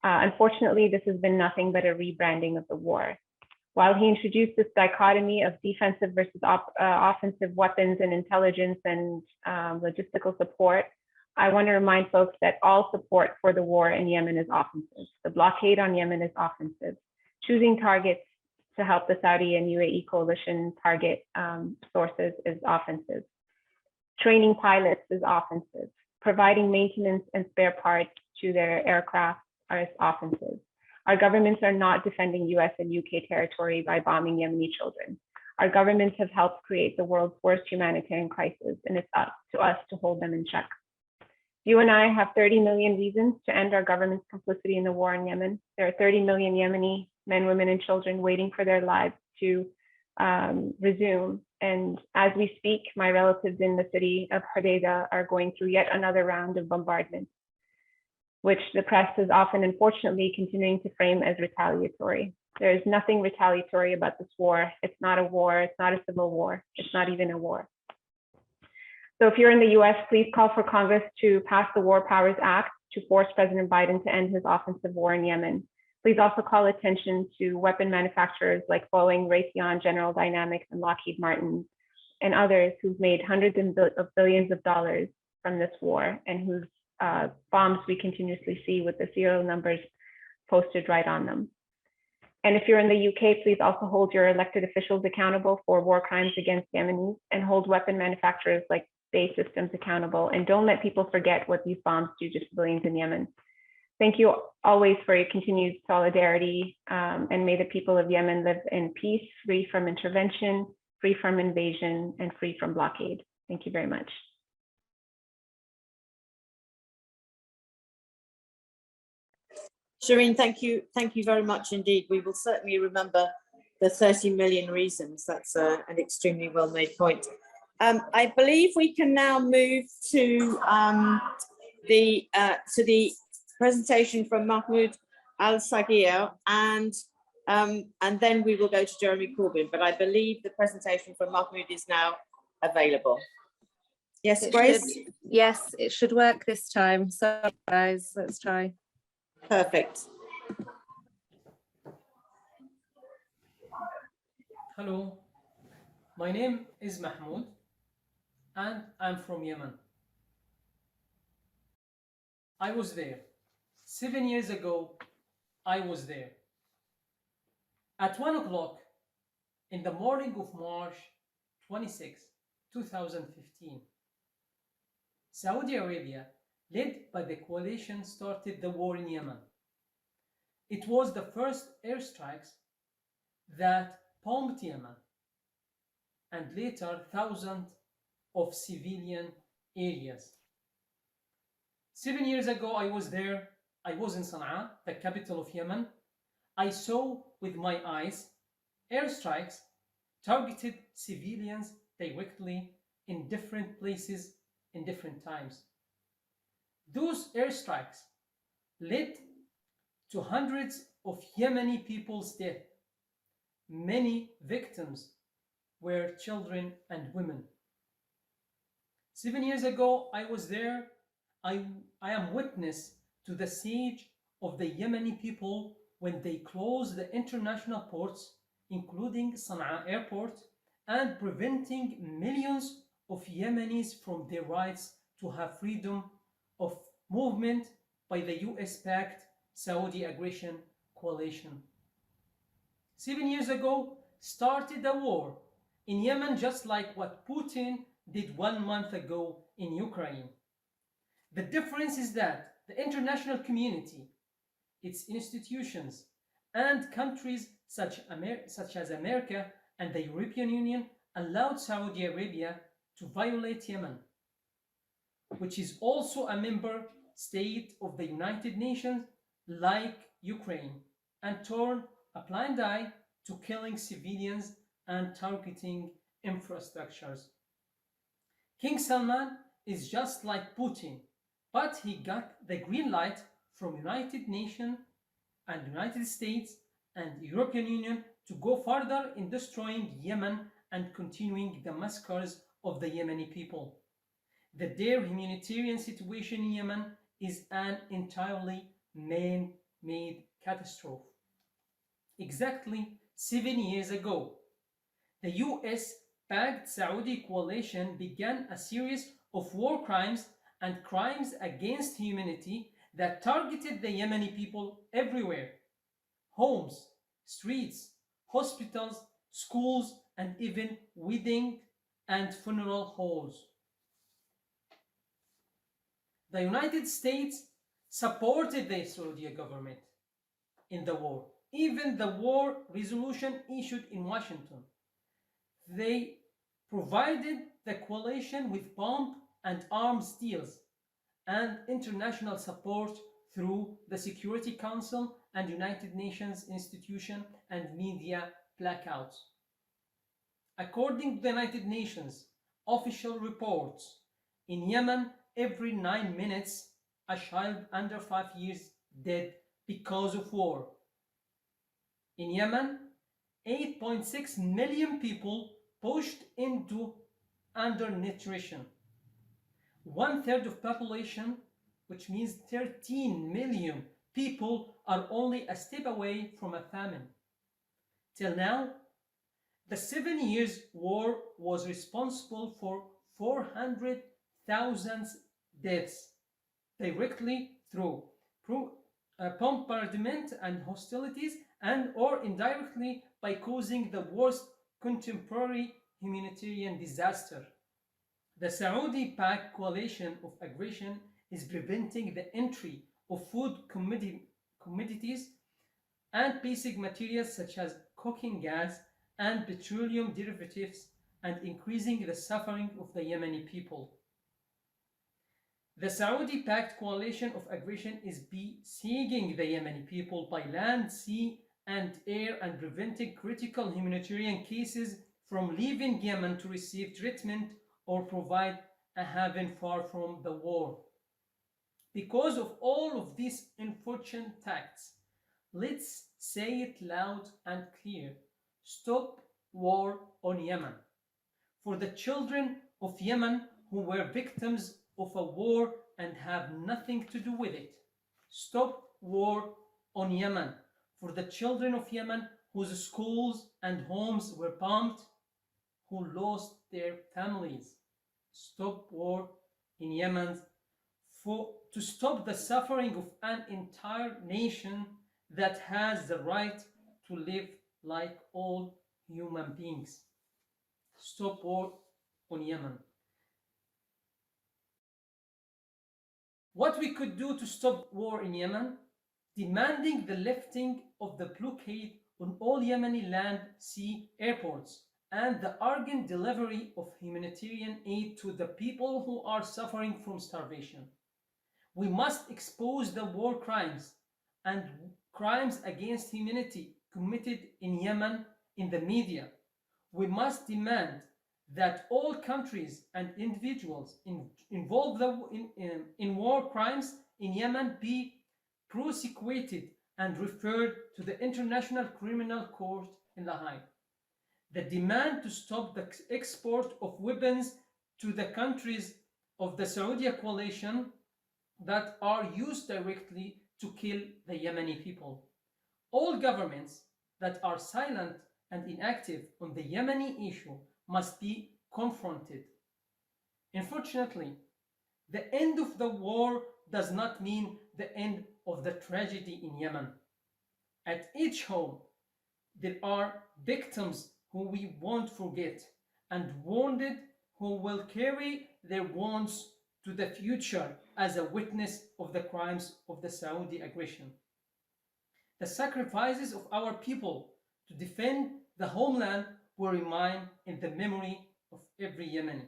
Unfortunately, this has been nothing but a rebranding of the war. While he introduced this dichotomy of defensive versus offensive weapons and intelligence and logistical support, I want to remind folks that all support for the war in Yemen is offensive. The blockade on Yemen is offensive. Choosing targets to help the Saudi and UAE coalition target sources is offensive. Training pilots is offensive. providing maintenance and spare parts to their aircraft as offensives. Our governments are not defending US and UK territory by bombing Yemeni children. Our governments have helped create the world's worst humanitarian crisis, and it's up to us to hold them in check. You and I have 30 million reasons to end our government's complicity in the war in Yemen. There are 30 million Yemeni men, women, and children waiting for their lives to resume. And as we speak, my relatives in the city of Hodeidah are going through yet another round of bombardment, which the press is often, unfortunately, continuing to frame as retaliatory. There is nothing retaliatory about this war. It's not a war. It's not a civil war. It's not even a war. So if you're in the US, please call for Congress to pass the War Powers Act to force President Biden to end his offensive war in Yemen. Please also call attention to weapon manufacturers like Boeing, Raytheon, General Dynamics, and Lockheed Martin, and others who've made hundreds of billions of dollars from this war, and whose bombs we continuously see with the serial numbers posted right on them. And if you're in the UK, please also hold your elected officials accountable for war crimes against Yemenis, and hold weapon manufacturers like Baze Systems accountable. And don't let people forget what these bombs do to civilians in Yemen. Thank you always for your continued solidarity, and may the people of Yemen live in peace, free from intervention, free from invasion, and free from blockade. Thank you very much. Shireen, thank you very much indeed. We will certainly remember the 30 million reasons. That's an extremely well-made point. I believe we can now move to the presentation from Mahmood Al-Sagheer, and then we will go to Jeremy Corbyn. But I believe the presentation from Mahmood is now available. Yes, Grace? Yes, it should work this time. So guys, let's try. Perfect. Hello, my name is Mahmood and I'm from Yemen. I was there. 7 years ago, I was there. At 1 o'clock in the morning of March 26, 2015, Saudi Arabia, led by the coalition, started the war in Yemen. It was the first airstrikes that bombed Yemen, and later thousands of civilian areas. 7 years ago, I was there. I was in Sana'a, the capital of Yemen. I saw with my eyes airstrikes targeted civilians directly in different places in different times. Those airstrikes led to hundreds of Yemeni people's death. Many victims were children and women. 7 years ago, I was there. I am witness to the siege of the Yemeni people when they closed the international ports, including Sana'a airport, and preventing millions of Yemenis from their rights to have freedom of movement by the US-backed Saudi aggression coalition. 7 years ago, started a war in Yemen, just like what Putin did 1 month ago in Ukraine. The difference is that the international community, its institutions, and countries such as America and the European Union allowed Saudi Arabia to violate Yemen, which is also a member state of the United Nations, like Ukraine, and turn a blind eye to killing civilians and targeting infrastructures. King Salman is just like Putin, but he got the green light from United Nations and United States and European Union to go further in destroying Yemen and continuing the massacres of the Yemeni people. Their humanitarian situation in Yemen is an entirely man-made catastrophe. Exactly 7 years ago, the US-backed Saudi coalition began a series of war crimes and crimes against humanity that targeted the Yemeni people everywhere: homes, streets, hospitals, schools, and even wedding and funeral halls. The United States supported the Saudi government in the war. Even the war resolution issued in Washington, they provided the coalition with bomb and arms deals and international support through the Security Council and United Nations institution and media blackouts. According to the United Nations official reports, in Yemen, every 9 minutes, a child under 5 years dead because of war. In Yemen, 8.6 million people pushed into undernutrition. 1/3 of population, which means 13 million people, are only a step away from a famine. Till now, the 7 years war was responsible for 400,000 deaths, directly through bombardment and hostilities, and or indirectly by causing the worst contemporary humanitarian disaster. The Saudi-backed coalition of aggression is preventing the entry of food commodities and basic materials such as cooking gas and petroleum derivatives, and increasing the suffering of the Yemeni people. The Saudi-backed coalition of aggression is besieging the Yemeni people by land, sea, and air, and preventing critical humanitarian cases from leaving Yemen to receive treatment or provide a haven far from the war. Because of all of these unfortunate facts, let's say it loud and clear: stop war on Yemen. For the children of Yemen who were victims of a war and have nothing to do with it, stop war on Yemen. For the children of Yemen whose schools and homes were bombed, who lost their families, stop war in Yemen. To stop the suffering of an entire nation that has the right to live like all human beings. Stop war on Yemen. What we could do to stop war in Yemen: demanding the lifting of the blockade on all Yemeni land, sea, airports, and the urgent delivery of humanitarian aid to the people who are suffering from starvation. We must expose the war crimes and crimes against humanity committed in Yemen in the media. We must demand that all countries and individuals involved in war crimes in Yemen be prosecuted and referred to the International Criminal Court in The Hague. The demand to stop the export of weapons to the countries of the Saudi coalition that are used directly to kill the Yemeni people. All governments that are silent and inactive on the Yemeni issue must be confronted. Unfortunately, the end of the war does not mean the end of the tragedy in Yemen. At each home, there are victims who we won't forget, and wounded who will carry their wounds to the future as a witness of the crimes of the Saudi aggression. The sacrifices of our people to defend the homeland will remain in the memory of every Yemeni.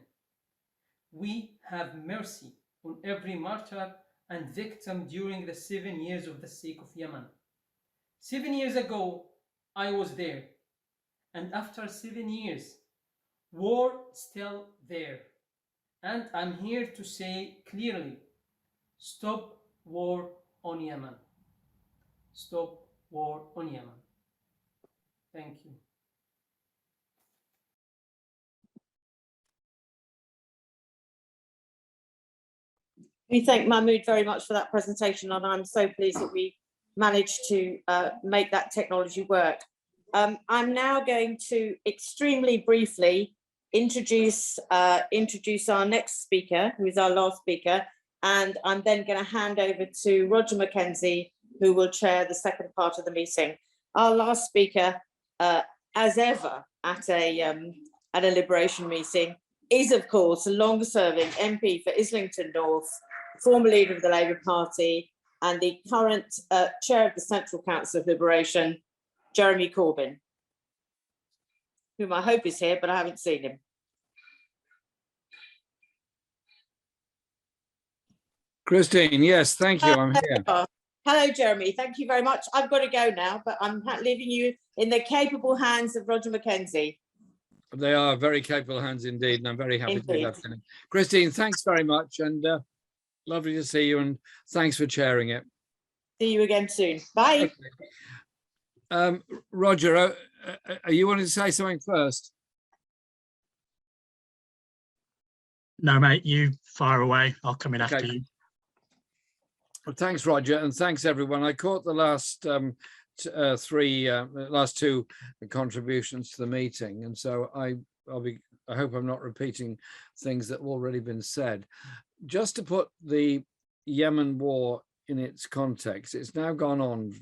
We have mercy on every martyr and victim during the 7 years of the sake of Yemen. 7 years ago, I was there, and after 7 years, war still there. And I'm here to say clearly, stop war on Yemen. Stop war on Yemen. Thank you. We thank Mahmood very much for that presentation, and I'm so pleased that we managed to make that technology work. I'm now going to extremely briefly introduce our next speaker, who is our last speaker, and I'm then going to hand over to Roger McKenzie, who will chair the second part of the meeting. Our last speaker, as ever at a Liberation meeting, is of course a long-serving MP for Islington North, former leader of the Labour Party, and the current chair of the Central Council of Liberation, Jeremy Corbyn, whom I hope is here, but I haven't seen him. Christine, yes, thank you. I'm here. Hello, Jeremy. Thank you very much. I've got to go now, but I'm leaving you in the capable hands of Roger McKenzie. They are very capable hands indeed, and I'm very happy to be Indeed. that. Christine, thanks very much, and lovely to see you, and thanks for chairing it. See you again soon. Bye. Roger, are you wanting to say something first? No, mate, you fire away. I'll come in after you. Well, thanks, Roger, and thanks everyone. I caught the last last two contributions to the meeting, and so I hope I'm not repeating things that have already been said. Just to put the Yemen war in its context, it's now gone on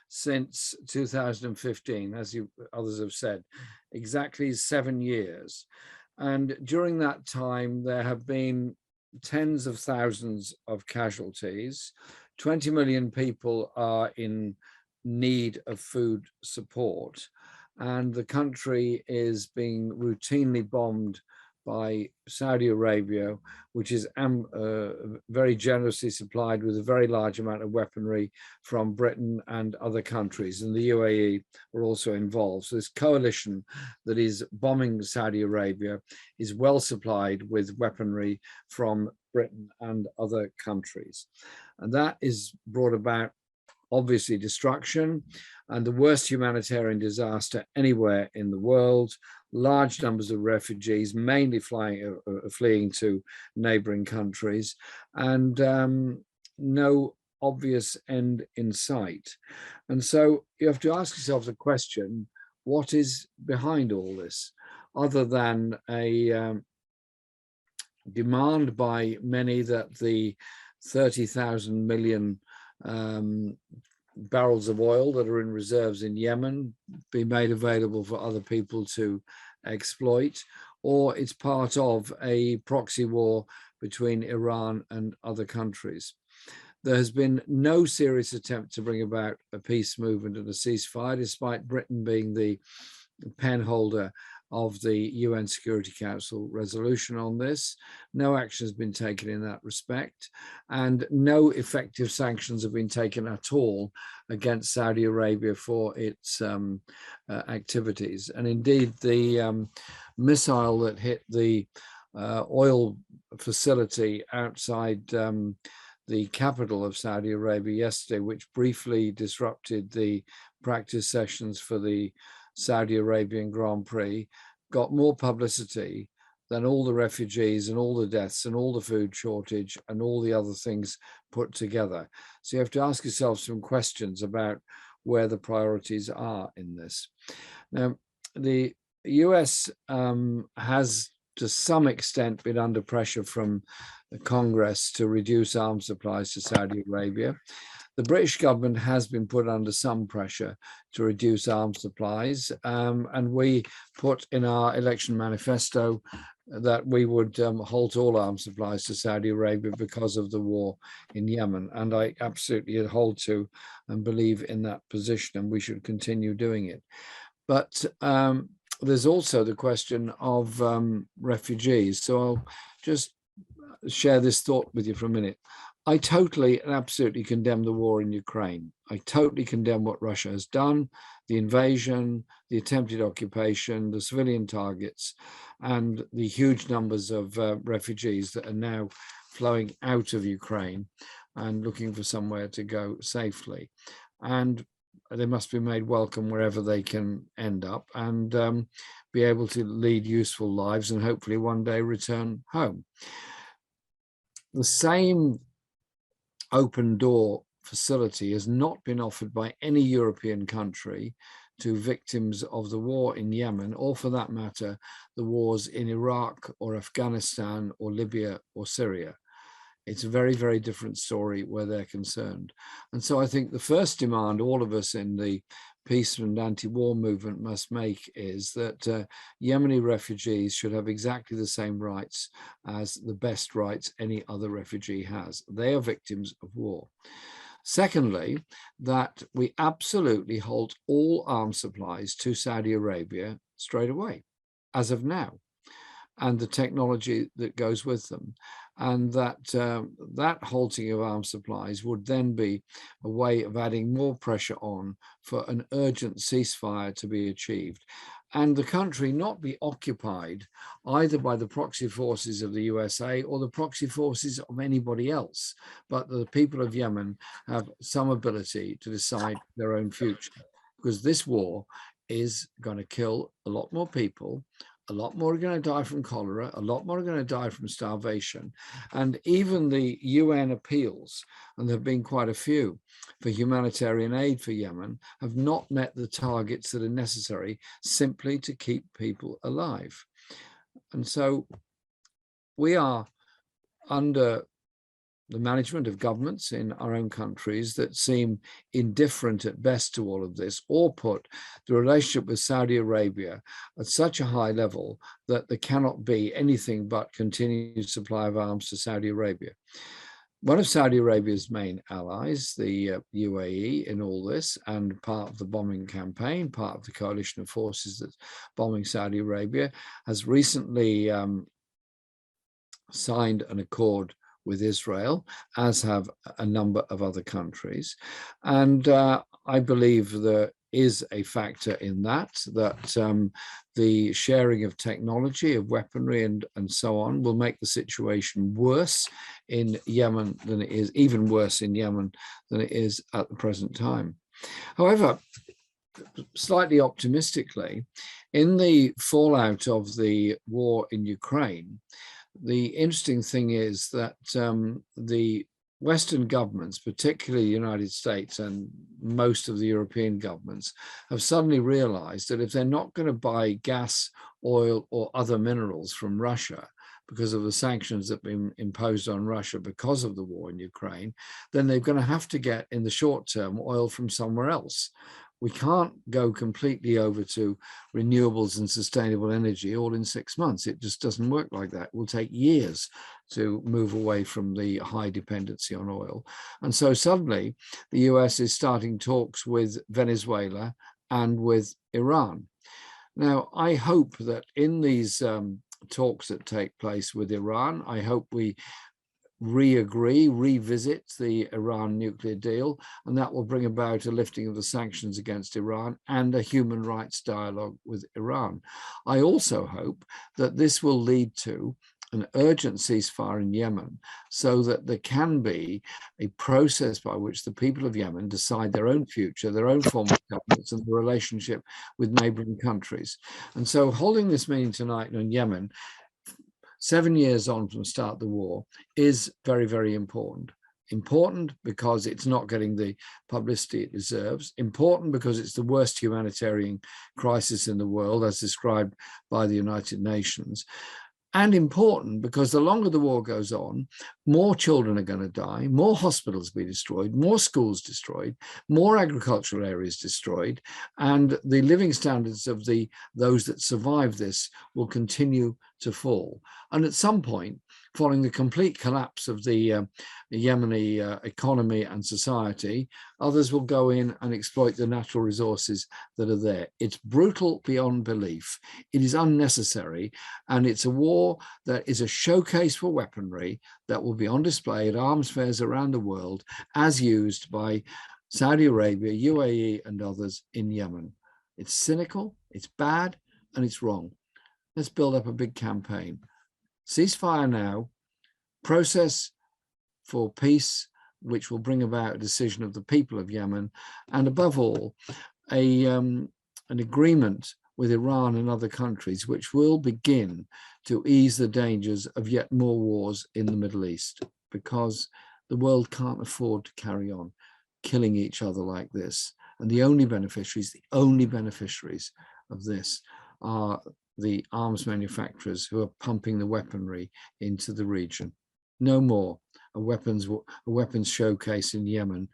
since 2015, as others have said, exactly 7 years. And during that time, there have been tens of thousands of casualties. 20 million people are in need of food support, and the country is being routinely bombed by Saudi Arabia, which is very generously supplied with a very large amount of weaponry from Britain and other countries, and the UAE are also involved. So this coalition that is bombing Saudi Arabia is well supplied with weaponry from Britain and other countries. And that is brought about, obviously, destruction and the worst humanitarian disaster anywhere in the world. Large numbers of refugees, mainly fleeing to neighboring countries, and no obvious end in sight. And so you have to ask yourself the question, what is behind all this, other than a demand by many that the 30,000 million barrels of oil that are in reserves in Yemen be made available for other people to exploit, or it's part of a proxy war between Iran and other countries. There has been no serious attempt to bring about a peace movement and a ceasefire, despite Britain being the pen holder of the UN Security Council resolution on this. No action has been taken in that respect, and no effective sanctions have been taken at all against Saudi Arabia for its activities. And indeed, the missile that hit the oil facility outside the capital of Saudi Arabia yesterday, which briefly disrupted the practice sessions for the Saudi Arabian Grand Prix, got more publicity than all the refugees and all the deaths and all the food shortage and all the other things put together. So you have to ask yourself some questions about where the priorities are in this. Now, the US has to some extent been under pressure from the Congress to reduce arms supplies to Saudi Arabia. The British government has been put under some pressure to reduce arms supplies, and we put in our election manifesto that we would halt all arms supplies to Saudi Arabia because of the war in Yemen. And I absolutely hold to and believe in that position, and we should continue doing it. But there's also the question of refugees. So I'll just share this thought with you for a minute. I totally and absolutely condemn the war in Ukraine. I totally condemn what Russia has done, the invasion, the attempted occupation, the civilian targets, and the huge numbers of refugees that are now flowing out of Ukraine and looking for somewhere to go safely. And they must be made welcome wherever they can end up, and be able to lead useful lives and hopefully one day return home. The same open door facility has not been offered by any European country to victims of the war in Yemen, or for that matter, the wars in Iraq or Afghanistan or Libya or Syria. It's a very, very different story where they're concerned. And so I think the first demand all of us in the peace and anti-war movement must make is that Yemeni refugees should have exactly the same rights as the best rights any other refugee has. They are victims of war. Secondly, that we absolutely halt all arms supplies to Saudi Arabia straight away, as of now, and the technology that goes with them. And that that halting of arms supplies would then be a way of adding more pressure on for an urgent ceasefire to be achieved, and the country not be occupied either by the proxy forces of the USA or the proxy forces of anybody else, but the people of Yemen have some ability to decide their own future, because this war is going to kill a lot more people. A lot more are going to die from cholera, a lot more are going to die from starvation. And even the UN appeals, and there have been quite a few, for humanitarian aid for Yemen, have not met the targets that are necessary simply to keep people alive. And so we are under the management of governments in our own countries that seem indifferent at best to all of this, or put the relationship with Saudi Arabia at such a high level that there cannot be anything but continued supply of arms to Saudi Arabia. One of Saudi Arabia's main allies, the UAE, in all this, and part of the bombing campaign, part of the coalition of forces that's bombing Saudi Arabia, has recently signed an accord with Israel, as have a number of other countries. And I believe there is a factor in that the sharing of technology, of weaponry and so on will make the situation worse in Yemen than it is, even worse in Yemen than it is at the present time. However, slightly optimistically, in the fallout of the war in Ukraine, the interesting thing is that the Western governments, particularly the United States and most of the European governments, have suddenly realized that if they're not going to buy gas, oil, or other minerals from Russia because of the sanctions that have been imposed on Russia because of the war in Ukraine, then they're going to have to get, in the short term, oil from somewhere else. We can't go completely over to renewables and sustainable energy all in 6 months. It just doesn't work like that. It will take years to move away from the high dependency on oil. And so suddenly the US is starting talks with Venezuela and with Iran. Now, I hope that in these talks that take place with Iran, I hope we revisit the Iran nuclear deal, and that will bring about a lifting of the sanctions against Iran and a human rights dialogue with Iran. I also hope that this will lead to an urgent ceasefire in Yemen, so that there can be a process by which the people of Yemen decide their own future, their own form of governance, and the relationship with neighboring countries. And so holding this meeting tonight on Yemen, 7 years on from the start of the war, is very, very important. Important because it's not getting the publicity it deserves. Important because it's the worst humanitarian crisis in the world, as described by the United Nations. And important because the longer the war goes on, more children are going to die, more hospitals be destroyed, more schools destroyed, more agricultural areas destroyed, and the living standards of those that survive this will continue to fall. And at some point, following the complete collapse of the Yemeni economy and society, others will go in and exploit the natural resources that are there. It's brutal beyond belief. It is unnecessary. And it's a war that is a showcase for weaponry that will be on display at arms fairs around the world, as used by Saudi Arabia, UAE, and others in Yemen. It's cynical, it's bad, and it's wrong. Let's build up a big campaign. Ceasefire now, process for peace, which will bring about a decision of the people of Yemen, and above all, an agreement with Iran and other countries, which will begin to ease the dangers of yet more wars in the Middle East, because the world can't afford to carry on killing each other like this. And the only beneficiaries of this are the arms manufacturers who are pumping the weaponry into the region. No more. a weapons showcase in Yemen.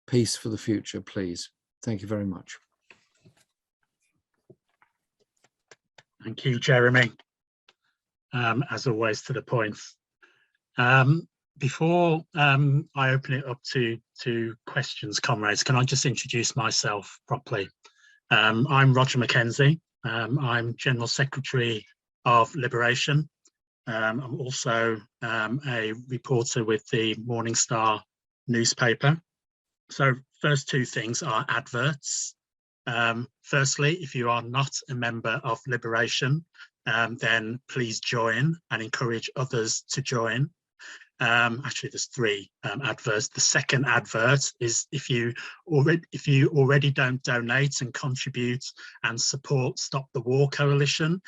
Peace for the future, please. Thank you very much. Thank you, Jeremy. As always, to the point. Before I open it up to questions, comrades, can I just introduce myself properly? I'm Roger McKenzie. I'm General Secretary of Liberation. I'm also a reporter with the Morningstar newspaper. So first two things are adverts. Firstly, if you are not a member of Liberation, then please join and encourage others to join. Actually, there's three adverts. The second advert is if you already don't donate and contribute and support Stop the War Coalition,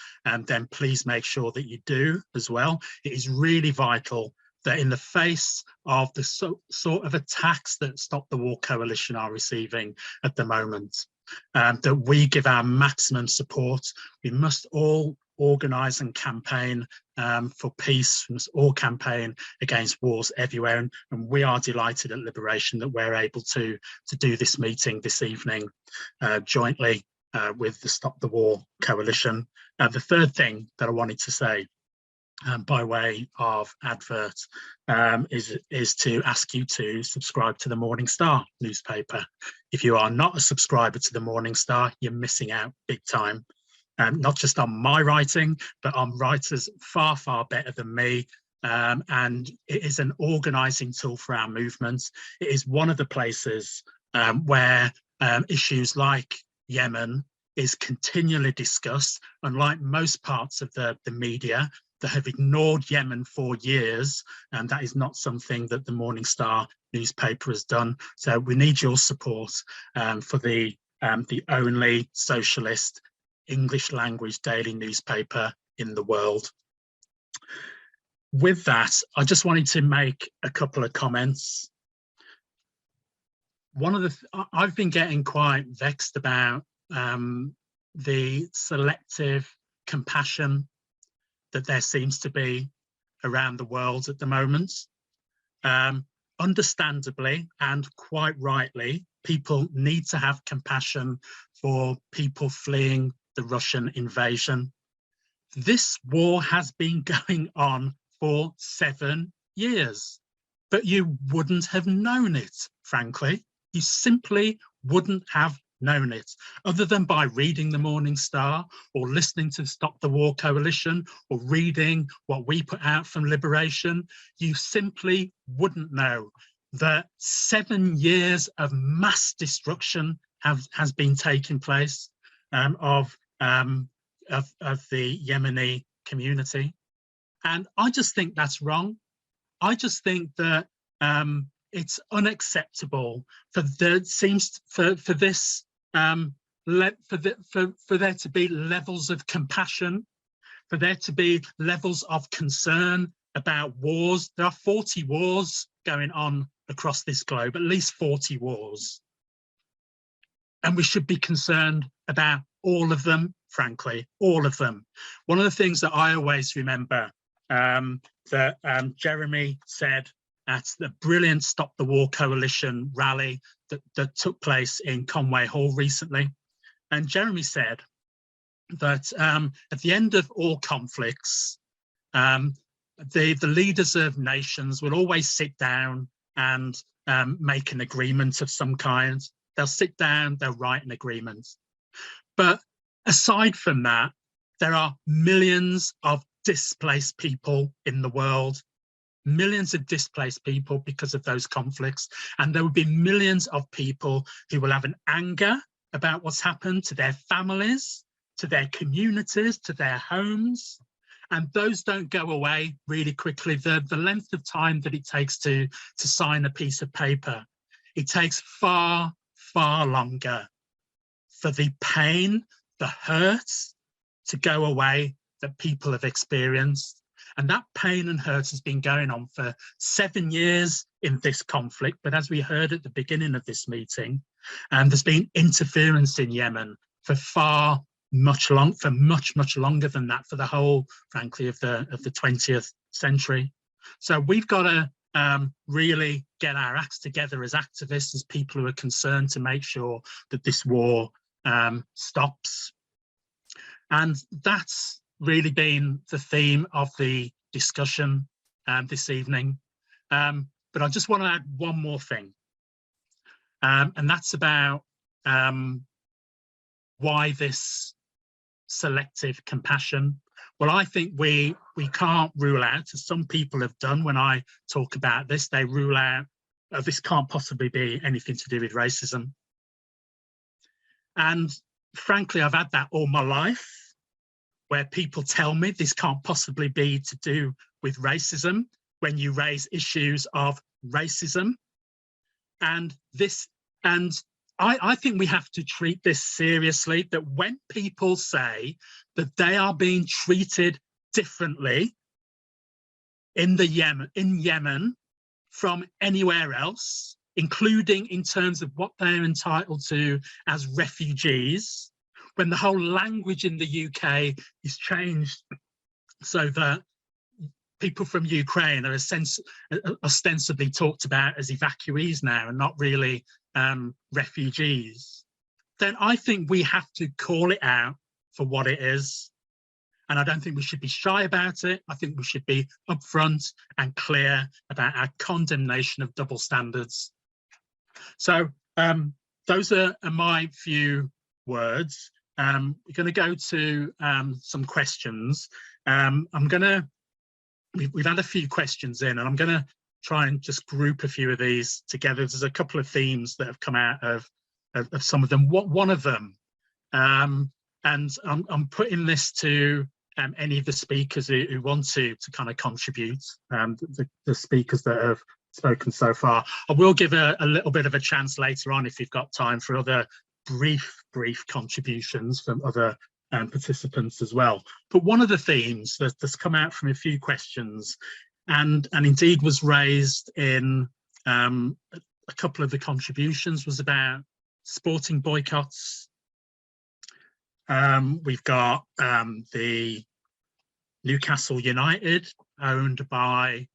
then please make sure that you do as well. It is really vital that in the face of the sort of attacks that Stop the War Coalition are receiving at the moment, that we give our maximum support. We must all organise and campaign for peace. We must all campaign against wars everywhere, and we are delighted at Liberation that we're able to do this meeting this evening jointly with the Stop the War Coalition. The third thing that I wanted to say by way of advert is to ask you to subscribe to the Morningstar newspaper. If you are not a subscriber to the Morningstar, you're missing out big time. Not just on my writing, but on writers far, far better than me. And it is an organising tool for our movement. It is one of the places where issues like Yemen is continually discussed. Unlike most parts of the media that have ignored Yemen for years, and that is not something that the Morningstar newspaper has done. So we need your support for the only socialist English language daily newspaper in the world. With that, I just wanted to make a couple of comments. I've been getting quite vexed about the selective compassion that there seems to be around the world at the moment. Understandably and quite rightly, people need to have compassion for people fleeing the Russian invasion. This war has been going on for 7 years, but you wouldn't have known it, frankly. You simply wouldn't have known it, other than by reading the Morningstar or listening to Stop the War Coalition or reading what we put out from Liberation. You simply wouldn't know that 7 years of mass destruction has been taking place of the Yemeni community. And I just think that's wrong. I just think that it's unacceptable for there to be levels of compassion, for there to be levels of concern about wars. There are 40 wars going on across this globe, at least 40 wars. And we should be concerned about all of them, frankly, all of them. One of the things that I always remember that Jeremy said at the brilliant Stop the War Coalition rally that took place in Conway Hall recently. And Jeremy said that at the end of all conflicts, the leaders of nations will always sit down and make an agreement of some kind. They'll sit down, they'll write an agreement. But aside from that, there are millions of displaced people in the world, millions of displaced people because of those conflicts. And there will be millions of people who will have an anger about what's happened to their families, to their communities, to their homes. And those don't go away really quickly. The length of time that it takes to sign a piece of paper, it takes far, far longer for the pain, the hurt to go away that people have experienced. And that pain and hurt has been going on for 7 years in this conflict. But as we heard at the beginning of this meeting, there's been interference in Yemen for much longer than that, for the whole, frankly, of the 20th century. So we've got really get our acts together as activists, as people who are concerned to make sure that this war stops. And that's really been the theme of the discussion this evening. But I just want to add one more thing, and that's about why this selective compassion. Well, I think we can't rule out, as some people have done when I talk about this, they rule out, this can't possibly be anything to do with racism. And frankly, I've had that all my life, where people tell me this can't possibly be to do with racism when you raise issues of racism. And I think we have to treat this seriously, that when people say that they are being treated differently in Yemen from anywhere else, including in terms of what they're entitled to as refugees, when the whole language in the UK is changed so that people from Ukraine are ostensibly talked about as evacuees now and not really refugees, then I think we have to call it out for what it is. And I don't think we should be shy about it. I think we should be upfront and clear about our condemnation of double standards. So those are my few words. We're going to go to some questions. We've had a few questions in, and I'm going to try and just group a few of these together. There's a couple of themes that have come out of some of them. One of them, and I'm putting this to any of the speakers who want to kind of contribute, the speakers that have spoken so far. I will give a little bit of a chance later on if you've got time for other brief contributions from other participants as well. But one of the themes that's come out from a few questions and indeed was raised in a couple of the contributions was about sporting boycotts. We've got the Newcastle United, owned by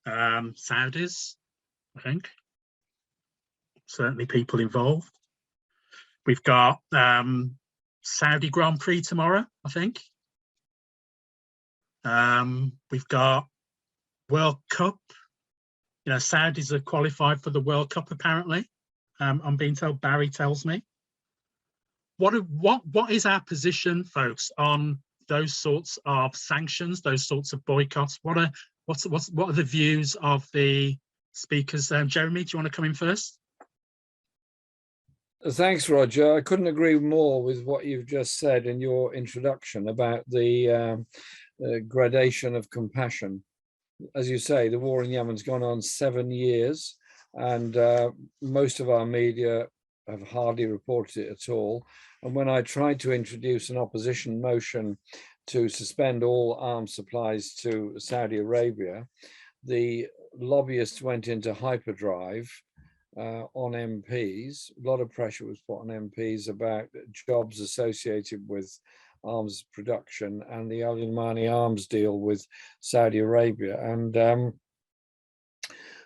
Saudis, I think. Certainly people involved. We've got Saudi Grand Prix tomorrow, I think. We've got World Cup. You know, Saudis are qualified for the World Cup, apparently. I'm being told, Barry tells me. What is our position, folks, on those sorts of sanctions, those sorts of boycotts? What are the views of the speakers? Jeremy, do you want to come in first? Thanks, Roger. I couldn't agree more with what you've just said in your introduction about the gradation of compassion. As you say, the war in Yemen's gone on 7 years, and most of our media have hardly reported it at all. And when I tried to introduce an opposition motion to suspend all arms supplies to Saudi Arabia, the lobbyists went into hyperdrive on MPs. A lot of pressure was put on MPs about jobs associated with arms production and the Al-Yemeni arms deal with Saudi Arabia. And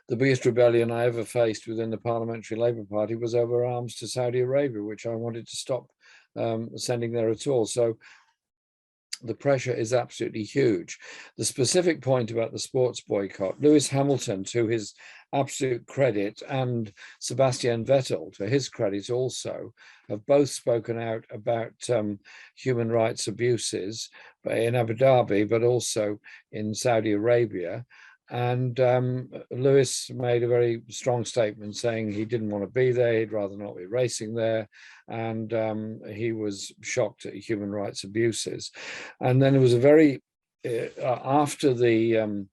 the biggest rebellion I ever faced within the Parliamentary Labour Party was over arms to Saudi Arabia, which I wanted to stop sending there at all. So the pressure is absolutely huge. The specific point about the sports boycott, Lewis Hamilton, to his absolute credit, and Sebastian Vettel, to his credit also, have both spoken out about human rights abuses in Abu Dhabi, but also in Saudi Arabia. And Lewis made a very strong statement saying he didn't want to be there, he'd rather not be racing there, and he was shocked at human rights abuses. And then it was a very, after the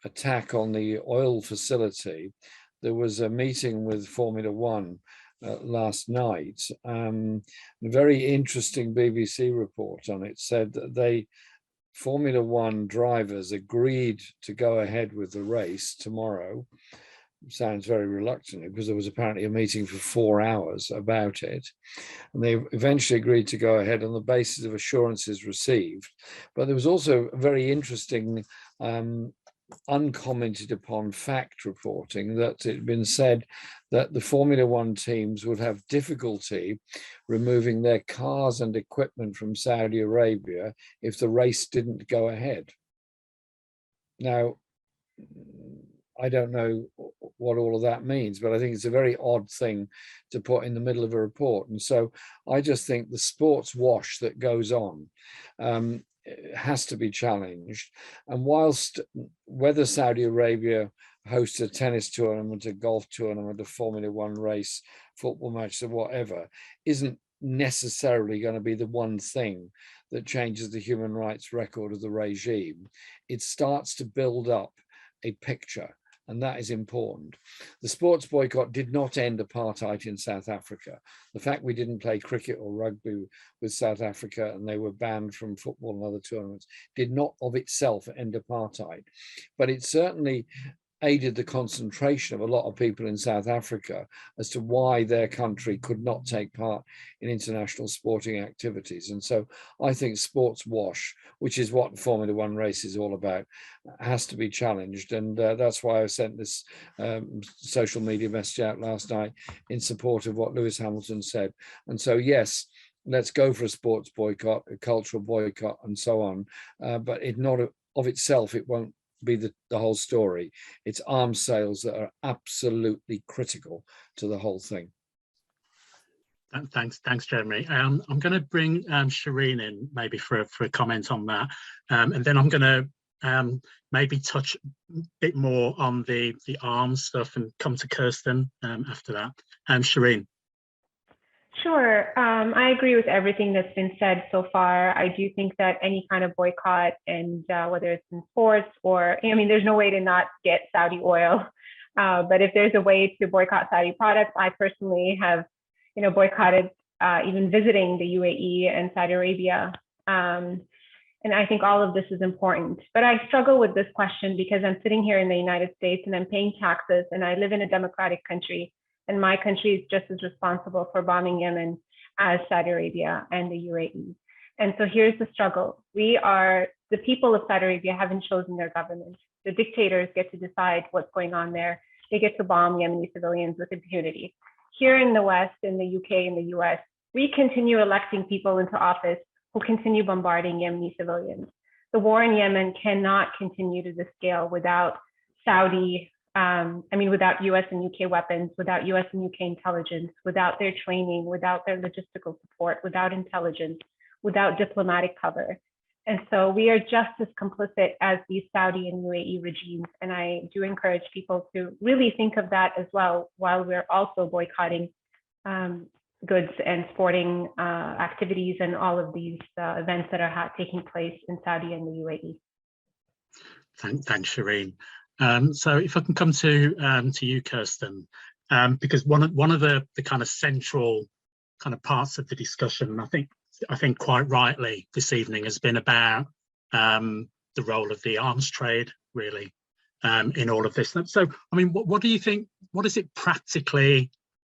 attack on the oil facility, there was a meeting with Formula One last night. A very interesting BBC report on it said that Formula One drivers agreed to go ahead with the race tomorrow. Sounds very reluctantly, because there was apparently a meeting for 4 hours about it. And they eventually agreed to go ahead on the basis of assurances received. But there was also a very interesting uncommented upon fact reporting that it had been said that the Formula One teams would have difficulty removing their cars and equipment from Saudi Arabia if the race didn't go ahead. Now, I don't know what all of that means, but I think it's a very odd thing to put in the middle of a report. And so I just think the sports wash that goes on has to be challenged. And whilst whether Saudi Arabia hosts a tennis tournament, a golf tournament, a Formula One race, football match, or whatever, isn't necessarily going to be the one thing that changes the human rights record of the regime, it starts to build up a picture. And that is important. The sports boycott did not end apartheid in South Africa. The fact we didn't play cricket or rugby with South Africa and they were banned from football and other tournaments did not of itself end apartheid. But it certainly aided the concentration of a lot of people in South Africa as to why their country could not take part in international sporting activities. And so I think sports wash, which is what Formula One race is all about, has to be challenged. And that's why I sent this social media message out last night in support of what Lewis Hamilton said. And so, yes, let's go for a sports boycott, a cultural boycott, and so on. But it not of itself, it won't be the whole story. It's arms sales that are absolutely critical to the whole thing. Thanks, Jeremy. I'm going to bring Shireen in maybe for a comment on that, and then I'm going to maybe touch a bit more on the arms stuff and come to Kirsten after that. Shireen. Sure. I agree with everything that's been said so far. I do think that any kind of boycott, and whether it's in sports or, I mean, there's no way to not get Saudi oil. But if there's a way to boycott Saudi products, I personally have, boycotted even visiting the UAE and Saudi Arabia. And I think all of this is important. But I struggle with this question because I'm sitting here in the United States and I'm paying taxes and I live in a democratic country. And my country is just as responsible for bombing Yemen as Saudi Arabia and the UAE. And so here's the struggle. The people of Saudi Arabia haven't chosen their government. The dictators get to decide what's going on there. They get to bomb Yemeni civilians with impunity. Here in the West, in the UK, in the US, we continue electing people into office who continue bombarding Yemeni civilians. The war in Yemen cannot continue to this scale without without US and UK weapons, without US and UK intelligence, without their training, without their logistical support, without intelligence, without diplomatic cover. And so we are just as complicit as these Saudi and UAE regimes. And I do encourage people to really think of that as well, while we're also boycotting goods and sporting activities and all of these events that are taking place in Saudi and the UAE. Thanks, Shireen. So if I can come to you, Kirsten, because one of the kind of central kind of parts of the discussion, I think quite rightly this evening, has been about the role of the arms trade, really, in all of this. So, I mean, what do you think? What is it practically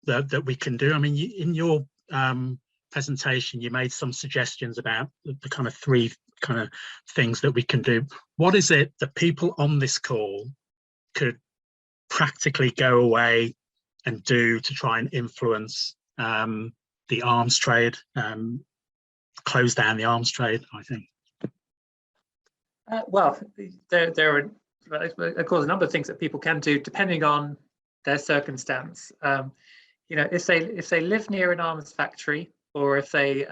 that we can do? I mean, in your presentation, you made some suggestions about the kind of three kind of things that we can do. What is it that people on this call could practically go away and do to try and influence the arms trade, close down the arms trade, I think? Well, there are, of course, a number of things that people can do depending on their circumstance. If they live near an arms factory, or if they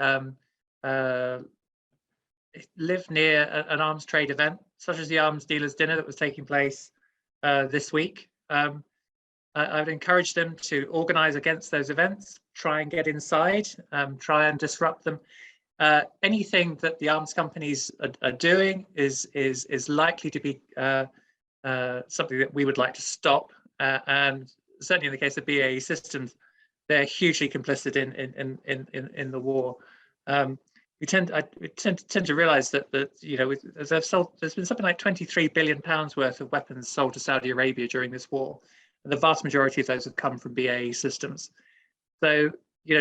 live near an arms trade event, such as the arms dealers dinner that was taking place this week, I would encourage them to organise against those events, try and get inside, try and disrupt them. Anything that the arms companies are doing is likely to be something that we would like to stop. And certainly in the case of BAE Systems, they're hugely complicit in the war. We tend to realise that there's been something like £23 billion worth of weapons sold to Saudi Arabia during this war, and the vast majority of those have come from BAE Systems. So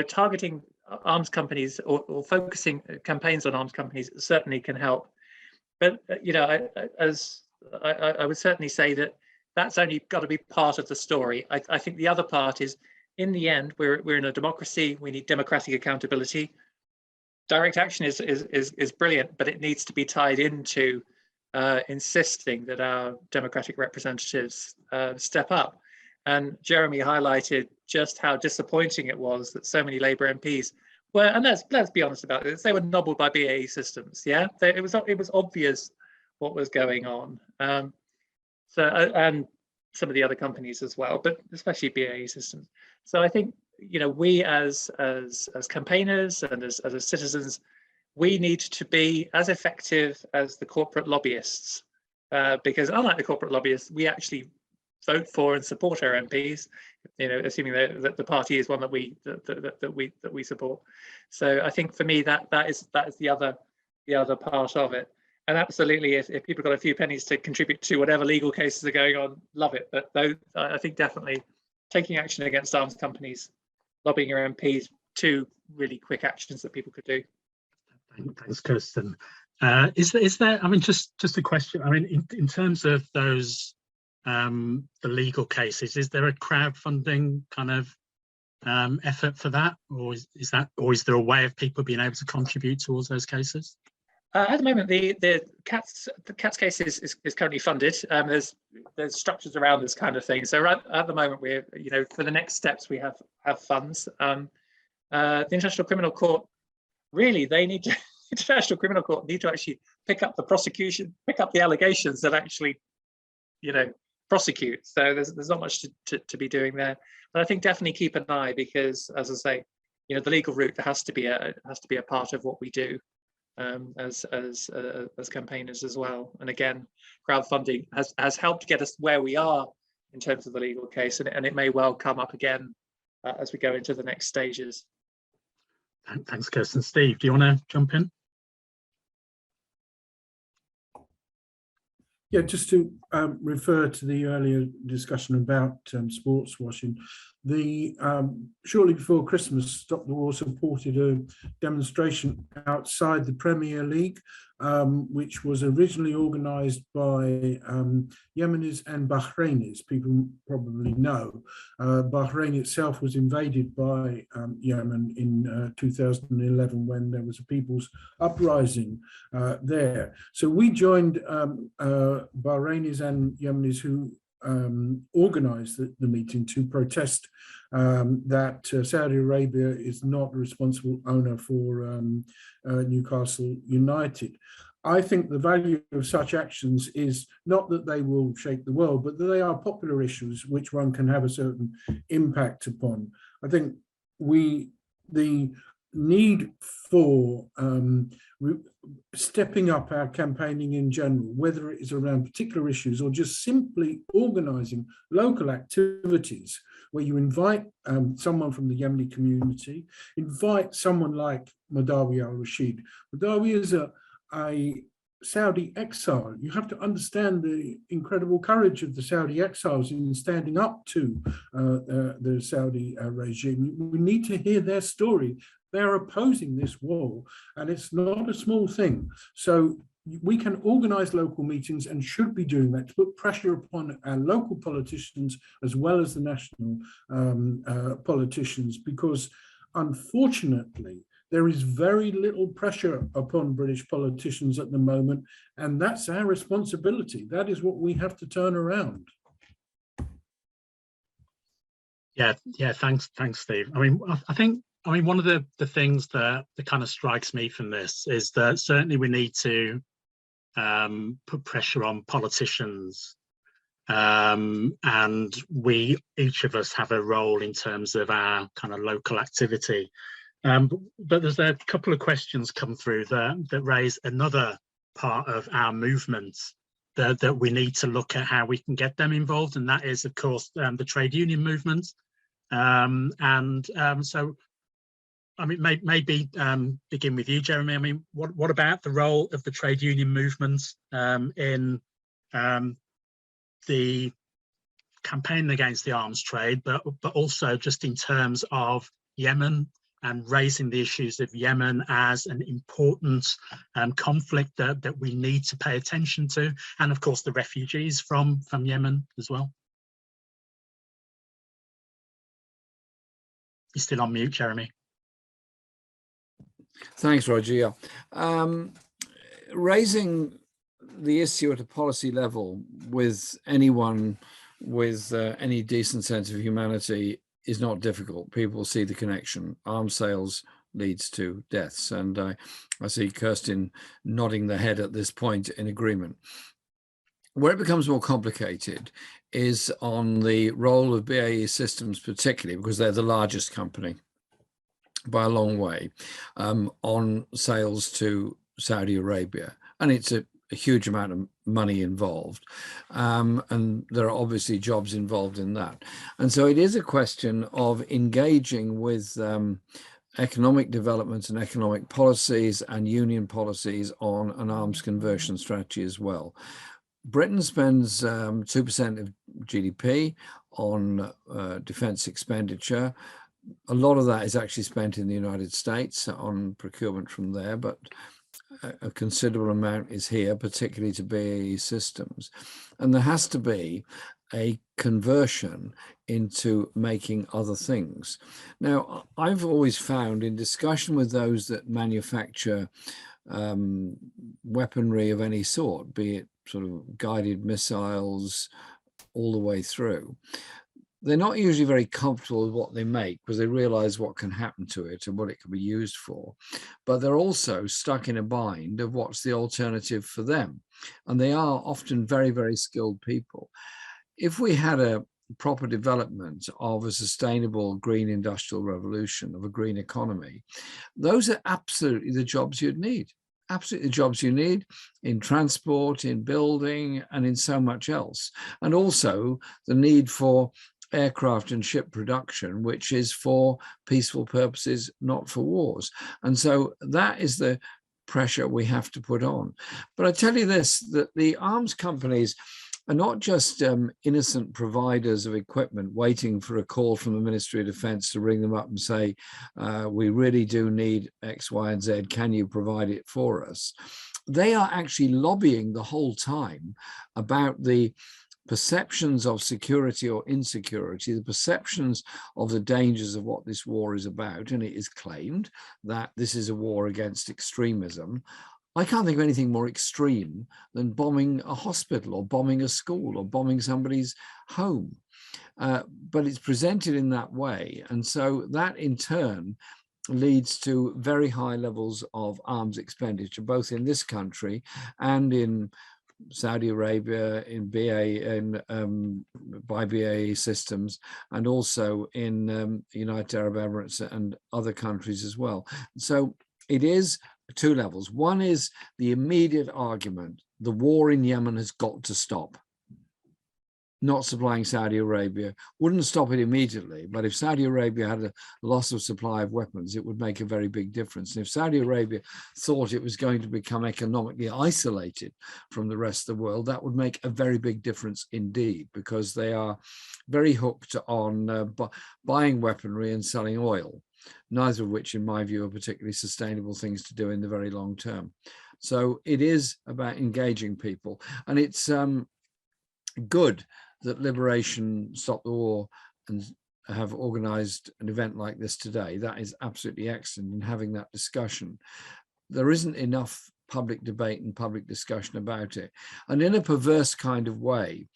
targeting arms companies or focusing campaigns on arms companies certainly can help. But as I would certainly say that that's only got to be part of the story. I think the other part is, in the end, we're in a democracy. We need democratic accountability. Direct action is brilliant, but it needs to be tied into insisting that our democratic representatives step up. And Jeremy highlighted just how disappointing it was that so many Labour MPs were, and let's be honest about this, they were nobbled by BAE Systems. Yeah, it was obvious what was going on. And some of the other companies as well, but especially BAE Systems. So I think, you know, we as campaigners and as citizens, we need to be as effective as the corporate lobbyists, because unlike the corporate lobbyists, we actually vote for and support our MPs, you know, assuming that the party is one that we support. So I think for me that is the other part of it. And absolutely, if people got a few pennies to contribute to whatever legal cases are going on, love it. But I think definitely taking action against arms companies, lobbying your MPs, two really quick actions that people could do. Thanks, Kirsten. Is there? I mean, just a question. I mean, in terms of those the legal cases, is there a crowdfunding kind of effort for that, or is there a way of people being able to contribute towards those cases? At the moment, the CATS case is currently funded. There's structures around this kind of thing. So right at the moment, we're, you know, for the next steps, we have funds. The International Criminal Court, really, International Criminal Court need to actually pick up the prosecution, pick up the allegations that actually, you know, prosecute. So there's not much to be doing there. But I think definitely keep an eye, because, as I say, you know, the legal route has to be a part of what we do. As campaigners as well. And again, crowdfunding has helped get us where we are in terms of the legal case, and it may well come up again as we go into the next stages. Thanks, Kirsten. Steve, do you want to jump in? Yeah, just to refer to the earlier discussion about sports washing. Shortly before Christmas, Stop the War supported a demonstration outside the Premier League, which was originally organised by Yemenis and Bahrainis. People probably know. Bahrain itself was invaded by Yemen in 2011 when there was a people's uprising there. So we joined Bahrainis and Yemenis who organised the meeting to protest that Saudi Arabia is not the responsible owner for Newcastle United. I think the value of such actions is not that they will shake the world, but that they are popular issues which one can have a certain impact upon. I think the need for stepping up our campaigning in general, whether it is around particular issues or just simply organising local activities where you invite someone from the Yemeni community, invite someone like Madawi Al-Rasheed. Madawi is a Saudi exile. You have to understand the incredible courage of the Saudi exiles in standing up to the Saudi regime. We need to hear their story. They're opposing this war, and it's not a small thing. So we can organize local meetings and should be doing that to put pressure upon our local politicians as well as the national politicians, because unfortunately, there is very little pressure upon British politicians at the moment, and that's our responsibility. That is what we have to turn around. Yeah, thanks, Steve. I mean, I mean, one of the things that kind of strikes me from this is that certainly we need to put pressure on politicians, and each of us have a role in terms of our kind of local activity. But there's a couple of questions come through that raise another part of our movement that we need to look at how we can get them involved, and that is, of course, the trade union movement. So, I mean, maybe begin with you, Jeremy. I mean, what about the role of the trade union movement in the campaign against the arms trade, but also just in terms of Yemen and raising the issues of Yemen as an important conflict that we need to pay attention to, and of course the refugees from Yemen as well. You're still on mute, Jeremy. Thanks, Roger. Yeah. Raising the issue at a policy level with anyone with any decent sense of humanity is not difficult. People see the connection. Arms sales leads to deaths. And I see Kirsten nodding the head at this point in agreement. Where it becomes more complicated is on the role of BAE Systems, particularly because they're the largest company by a long way, on sales to Saudi Arabia. And it's a huge amount of money involved. And there are obviously jobs involved in that. And so it is a question of engaging with economic development and economic policies and union policies on an arms conversion strategy as well. Britain spends 2% of GDP on defense expenditure. A lot of that is actually spent in the United States on procurement from there, but a considerable amount is here, particularly to BAE Systems. And there has to be a conversion into making other things. Now, I've always found in discussion with those that manufacture weaponry of any sort, be it sort of guided missiles all the way through, they're not usually very comfortable with what they make because they realize what can happen to it and what it can be used for. But they're also stuck in a bind of what's the alternative for them. And they are often very, very skilled people. If we had a proper development of a sustainable green industrial revolution, of a green economy, those are absolutely the jobs you'd need. Absolutely the jobs you need in transport, in building, and in so much else. And also the need for aircraft and ship production, which is for peaceful purposes, not for wars. And so that is the pressure we have to put on. But I tell you this, that the arms companies are not just innocent providers of equipment waiting for a call from the Ministry of Defence to ring them up and say, we really do need X, Y, and Z. Can you provide it for us? They are actually lobbying the whole time about the perceptions of security or insecurity, the perceptions of the dangers of what this war is about. And it is claimed that this is a war against extremism. I can't think of anything more extreme than bombing a hospital or bombing a school or bombing somebody's home. But it's presented in that way. And so that in turn leads to very high levels of arms expenditure, both in this country and in Saudi Arabia, in by BAE Systems, and also in United Arab Emirates and other countries as well. So it is two levels. One is the immediate argument, the war in Yemen has got to stop. Not supplying Saudi Arabia wouldn't stop it immediately, but if Saudi Arabia had a loss of supply of weapons, it would make a very big difference. And if Saudi Arabia thought it was going to become economically isolated from the rest of the world, that would make a very big difference indeed, because they are very hooked on buying weaponry and selling oil, neither of which, in my view, are particularly sustainable things to do in the very long term. So it is about engaging people, and it's good that Liberation Stop the War and have organised an event like this today. That is absolutely excellent in having that discussion. There isn't enough public debate and public discussion about it. And in a perverse kind of way,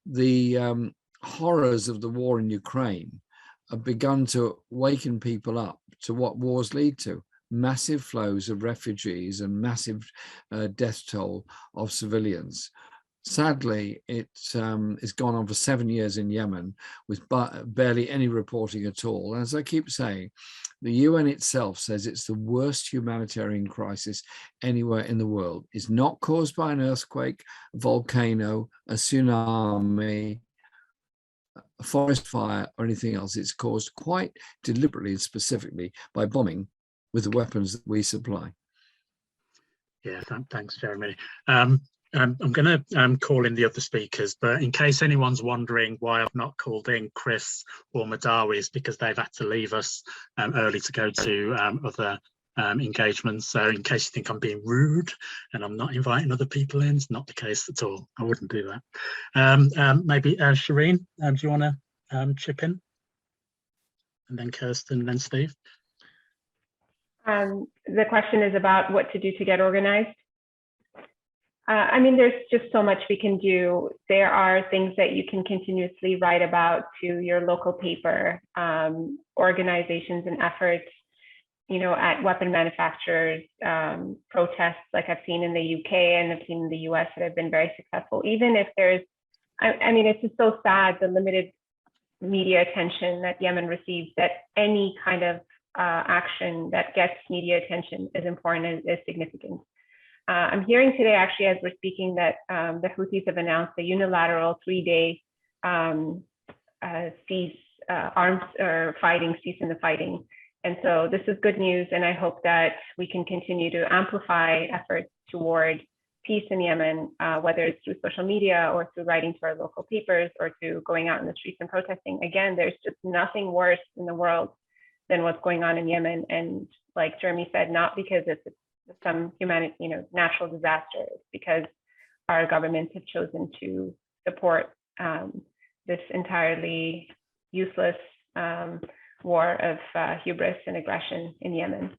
the horrors of the war in Ukraine have begun to waken people up to what wars lead to. Massive flows of refugees and massive death toll of civilians. Sadly, it's gone on for 7 years in Yemen with barely any reporting at all. As I keep saying, the UN itself says it's the worst humanitarian crisis anywhere in the world. It's not caused by an earthquake, a volcano, a tsunami, a forest fire, or anything else. It's caused quite deliberately and specifically by bombing with the weapons that we supply. Yeah, thanks, Jeremy. I'm going to call in the other speakers, but in case anyone's wondering why I've not called in Chris or Madawi, is because they've had to leave us early to go to other engagements. So in case you think I'm being rude and I'm not inviting other people in, it's not the case at all. I wouldn't do that. Maybe Shireen, do you want to chip in? And then Kirsten, and then Steve. The question is about what to do to get organized. I mean, there's just so much we can do. There are things that you can continuously write about to your local paper, organizations and efforts, you know, at weapon manufacturers, protests like I've seen in the UK and I've seen in the US that have been very successful. Even if there's, I mean, it's just so sad, the limited media attention that Yemen receives, that any kind of action that gets media attention is important and is significant. I'm hearing today, actually, as we're speaking, that the Houthis have announced a unilateral 3-day cease in the fighting. And so this is good news. And I hope that we can continue to amplify efforts toward peace in Yemen, whether it's through social media or through writing to our local papers or to going out in the streets and protesting. Again, there's just nothing worse in the world than what's going on in Yemen. And like Jeremy said, not because it's some natural disaster, it's because our governments have chosen to support this entirely useless war of hubris and aggression in Yemen.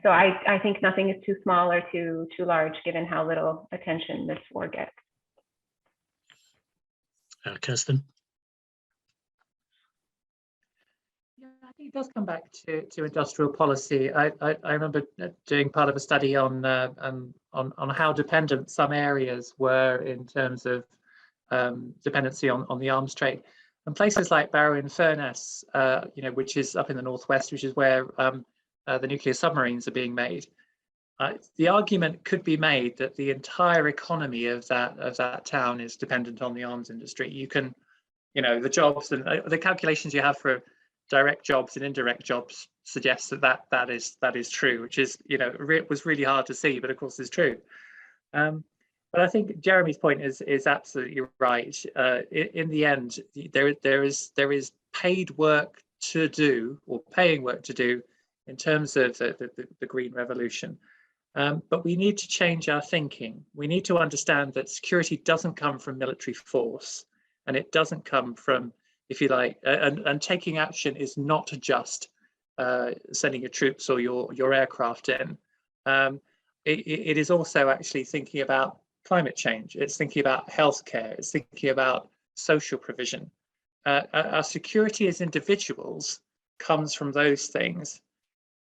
So I think nothing is too small or too large, given how little attention this war gets. Kirsten. I think it does come back to industrial policy. I remember doing part of a study on how dependent some areas were in terms of dependency on the arms trade, and places like Barrow in Furness, which is up in the northwest, which is where the nuclear submarines are being made. The argument could be made that the entire economy of that town is dependent on the arms industry. You can, the jobs and the calculations you have for direct jobs and indirect jobs suggests that is true, which is, it was really hard to see, but of course is true. But I think Jeremy's point is absolutely right. In the end, there is paid work to do, or paying work to do, in terms of the Green Revolution. But we need to change our thinking. We need to understand that security doesn't come from military force, and it doesn't come from, if you like, and taking action is not just sending your troops or your aircraft in. It is also actually thinking about climate change. It's thinking about healthcare. It's thinking about social provision. Our security as individuals comes from those things,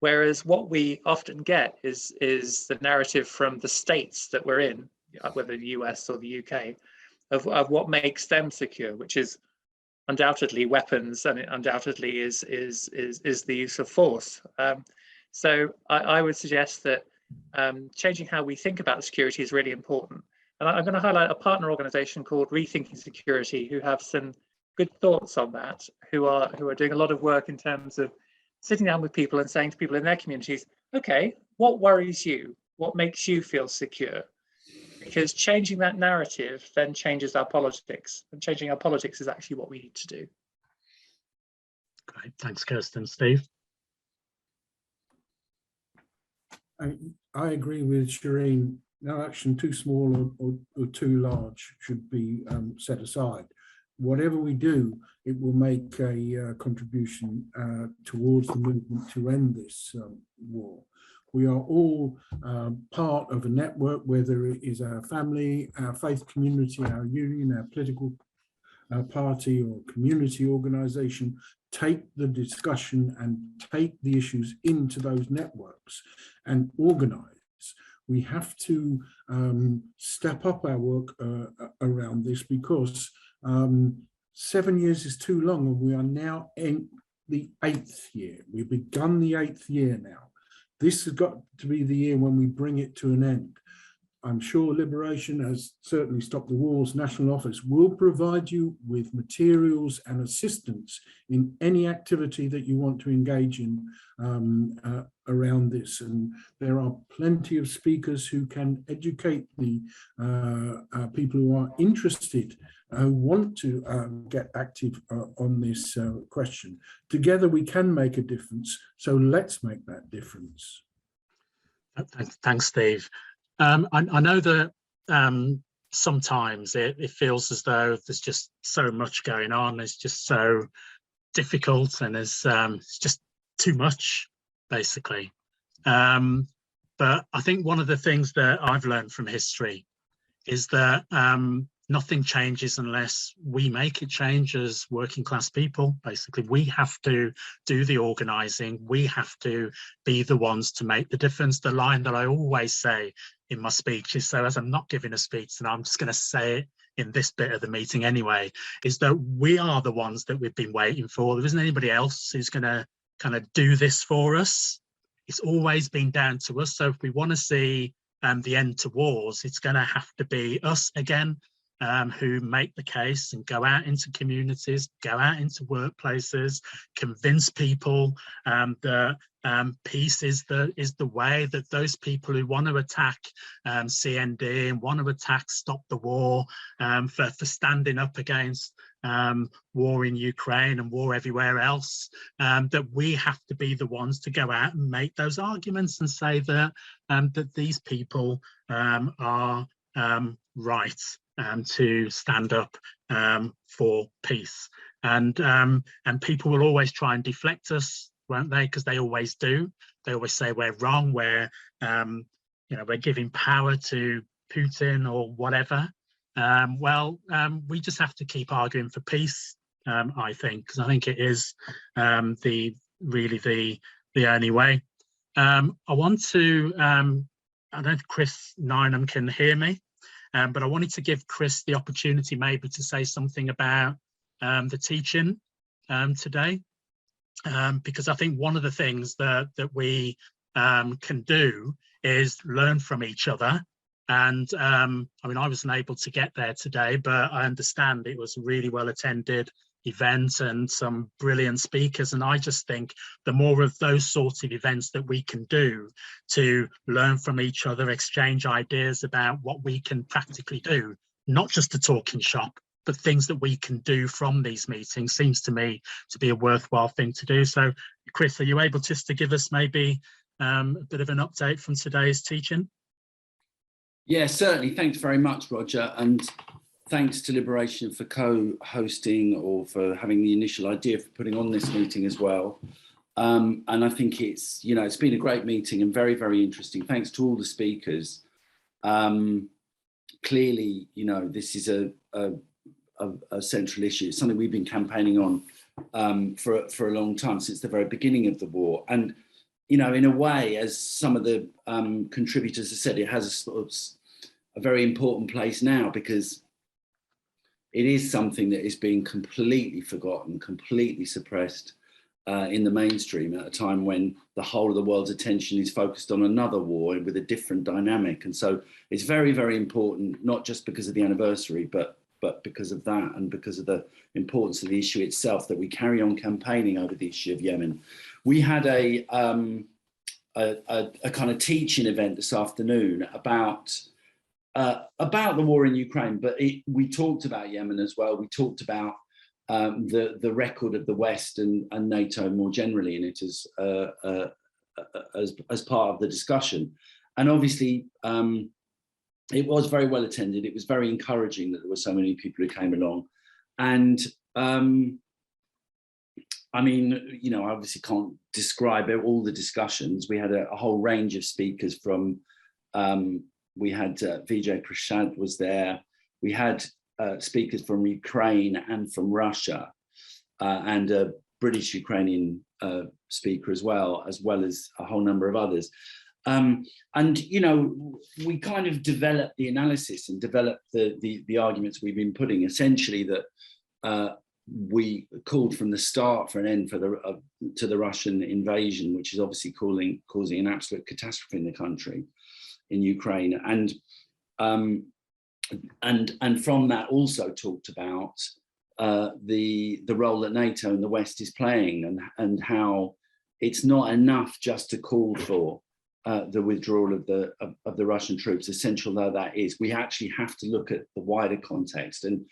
whereas what we often get is the narrative from the states that we're in, whether the US or the UK, of what makes them secure, which is undoubtedly weapons, and it undoubtedly is the use of force. So I would suggest that changing how we think about security is really important. And I'm going to highlight a partner organization called Rethinking Security, who have some good thoughts on that, who are doing a lot of work in terms of sitting down with people and saying to people in their communities, okay, what worries you? What makes you feel secure? Because changing that narrative then changes our politics, and changing our politics is actually what we need to do. Great, thanks, Kirsten. Steve? I agree with Shireen. No action too small or too large should be set aside. Whatever we do, it will make a contribution towards the movement to end this war. We are all part of a network, whether it is our family, our faith community, our union, our political party or community organization. Take the discussion and take the issues into those networks and organize. We have to step up our work around this, because 7 years is too long, and we are now in the 8th year. We've begun the 8th year now. This has got to be the year when we bring it to an end. I'm sure Liberation has certainly stopped the war's national office will provide you with materials and assistance in any activity that you want to engage in around this. And there are plenty of speakers who can educate the people who are interested, who want to get active on this question. Together we can make a difference, so let's make that difference. Thanks, Steve. I know that sometimes it feels as though there's just so much going on. It's just so difficult, and it's just too much, basically. But I think one of the things that I've learned from history is that nothing changes unless we make it change as working class people. Basically, we have to do the organising. We have to be the ones to make the difference. The line that I always say in my speeches, so as I'm not giving a speech, and I'm just going to say it in this bit of the meeting anyway, is that we are the ones that we've been waiting for. There isn't anybody else who's going to kind of do this for us. It's always been down to us. So if we want to see the end to wars, it's going to have to be us again, who make the case and go out into communities, go out into workplaces, convince people that peace is the way, that those people who want to attack CND and want to attack Stop the War, for standing up against war in Ukraine and war everywhere else, that we have to be the ones to go out and make those arguments and say that that these people are right to stand up for peace. And people will always try and deflect us, won't they? Because they always do. They always say we're wrong, we're we're giving power to Putin or whatever. We just have to keep arguing for peace, I think, because I think it is really the only way. I want to, I don't know if Chris Nynham can hear me, but I wanted to give Chris the opportunity maybe to say something about the teaching today, because I think one of the things that we can do is learn from each other. And I mean, I wasn't able to get there today, but I understand it was a really well attended event and some brilliant speakers. And I just think the more of those sorts of events that we can do to learn from each other, exchange ideas about what we can practically do, not just a talking shop, but things that we can do from these meetings, seems to me to be a worthwhile thing to do. So, Chris, are you able just to give us maybe a bit of an update from today's teaching? Yeah, certainly. Thanks very much, Roger. And thanks to Liberation for co-hosting or for having the initial idea for putting on this meeting as well. And I think it's, it's been a great meeting and very, very interesting. Thanks to all the speakers. Clearly, this is a central issue. It's something we've been campaigning on for a long time, since the very beginning of the war. And in a way, as some of the contributors have said, it has a very important place now, because it is something that is being completely forgotten, completely suppressed in the mainstream at a time when the whole of the world's attention is focused on another war with a different dynamic. And so it's very, very important, not just because of the anniversary, but because of that, and because of the importance of the issue itself, that we carry on campaigning over the issue of Yemen. We had a kind of teaching event this afternoon about the war in Ukraine, but we talked about Yemen as well. We talked about the record of the West and NATO more generally in it as part of the discussion. And obviously, it was very well attended. It was very encouraging that there were so many people who came along. And I mean, I obviously can't describe all the discussions. We had a whole range of speakers from, we had Vijay Prashad was there. We had speakers from Ukraine and from Russia, and a British-Ukrainian speaker as well as a whole number of others. And, we kind of developed the analysis and developed the arguments we've been putting, essentially that we called from the start for an end to the Russian invasion, which is obviously causing an absolute catastrophe in the country, in Ukraine. And And from that also talked about the role that NATO and the West is playing, and how it's not enough just to call for the withdrawal of the Russian troops, essential though that is. We actually have to look at the wider context. And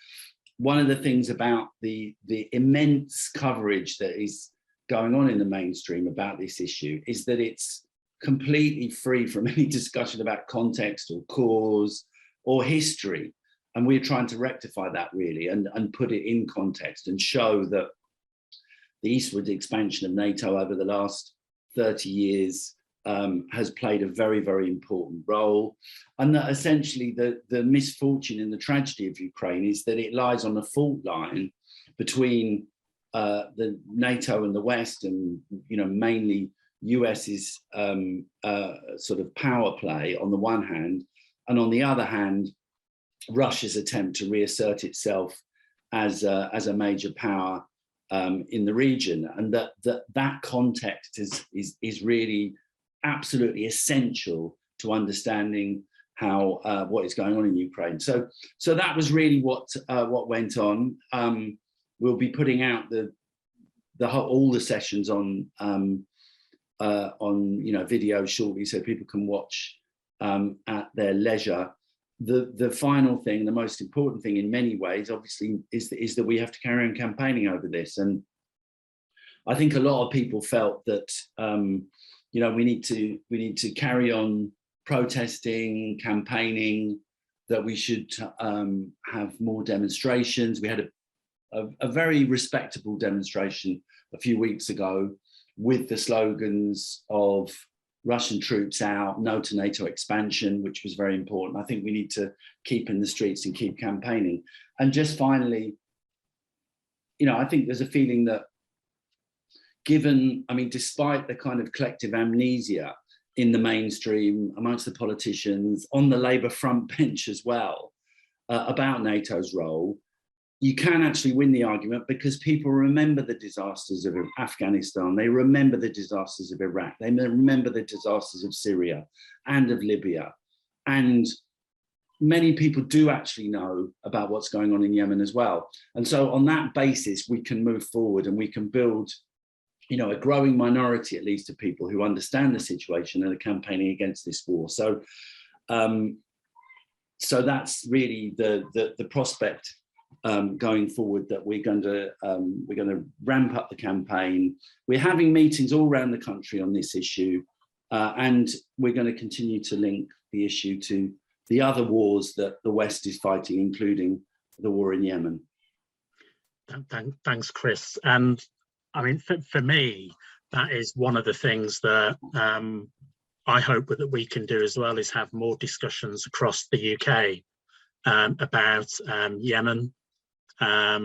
one of the things about the immense coverage that is going on in the mainstream about this issue is that it's completely free from any discussion about context or cause or history. And we're trying to rectify that really and put it in context and show that the eastward expansion of NATO over the last 30 years has played a very, very important role. And that essentially the misfortune and the tragedy of Ukraine is that it lies on a fault line between the NATO and the West, and mainly US's sort of power play on the one hand, and on the other hand, Russia's attempt to reassert itself as a major power in the region, and that context is really absolutely essential to understanding how what is going on in Ukraine. So that was really what went on. We'll be putting out all the sessions on video shortly, so people can watch at their leisure. The final thing, the most important thing in many ways, obviously, is that we have to carry on campaigning over this. And I think a lot of people felt that we need to carry on protesting, campaigning, that we should have more demonstrations. We had a very respectable demonstration a few weeks ago with the slogans of Russian troops out, no to NATO expansion, which was very important. I think we need to keep in the streets and keep campaigning. And just finally, I think there's a feeling that despite the kind of collective amnesia in the mainstream, amongst the politicians, on the Labour front bench as well, about NATO's role, you can actually win the argument because people remember the disasters of Afghanistan, they remember the disasters of Iraq, they remember the disasters of Syria and of Libya. And many people do actually know about what's going on in Yemen as well. And so on that basis, we can move forward and we can build a growing minority, at least, of people who understand the situation and are campaigning against this war. So that's really the prospect going forward, that we're going to ramp up the campaign. We're having meetings all around the country on this issue, and we're going to continue to link the issue to the other wars that the West is fighting, including the war in Yemen. Thanks, Chris. And for me, that is one of the things that I hope that we can do as well, is have more discussions across the UK about Yemen. I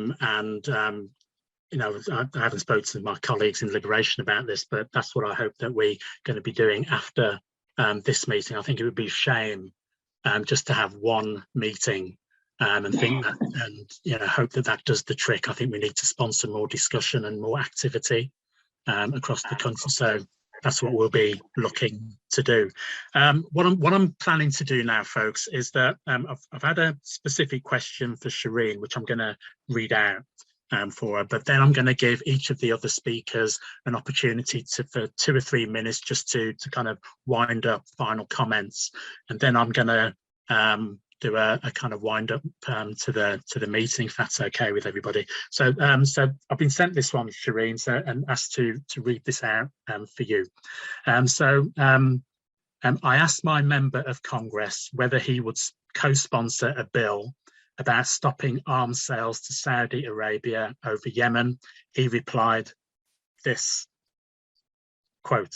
haven't spoken to my colleagues in Liberation about this, but that's what I hope that we're going to be doing after this meeting. I think it would be a shame just to have one meeting and think that, and hope that does the trick. I think we need to sponsor more discussion and more activity across the country. So that's what we'll be looking to do. What I'm planning to do now, folks, is that I've had a specific question for Shireen, which I'm going to read out for her, but then I'm going to give each of the other speakers an opportunity for 2 or 3 minutes just to kind of wind up final comments, and then I'm going to do a kind of wind up to the meeting, if that's okay with everybody. So I've been sent this one, Shireen, and asked to read this out for you. I asked my member of Congress whether he would co-sponsor a bill about stopping arms sales to Saudi Arabia over Yemen. He replied this, quote,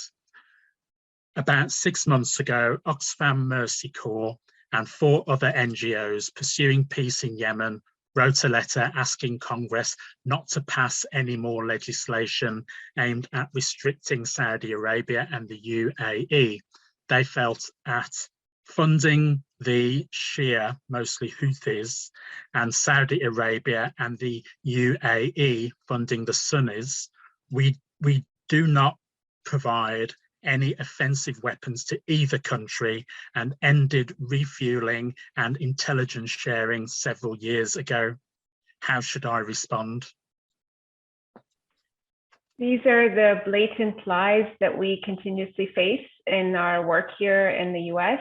"About 6 months ago, Oxfam Mercy Corps and 4 other NGOs pursuing peace in Yemen wrote a letter asking Congress not to pass any more legislation aimed at restricting Saudi Arabia and the UAE. They felt at funding the Shia, mostly Houthis, and Saudi Arabia and the UAE funding the Sunnis, we do not provide any offensive weapons to either country and ended refueling and intelligence sharing several years ago. How should I respond? These are the blatant lies that we continuously face in our work here in the US.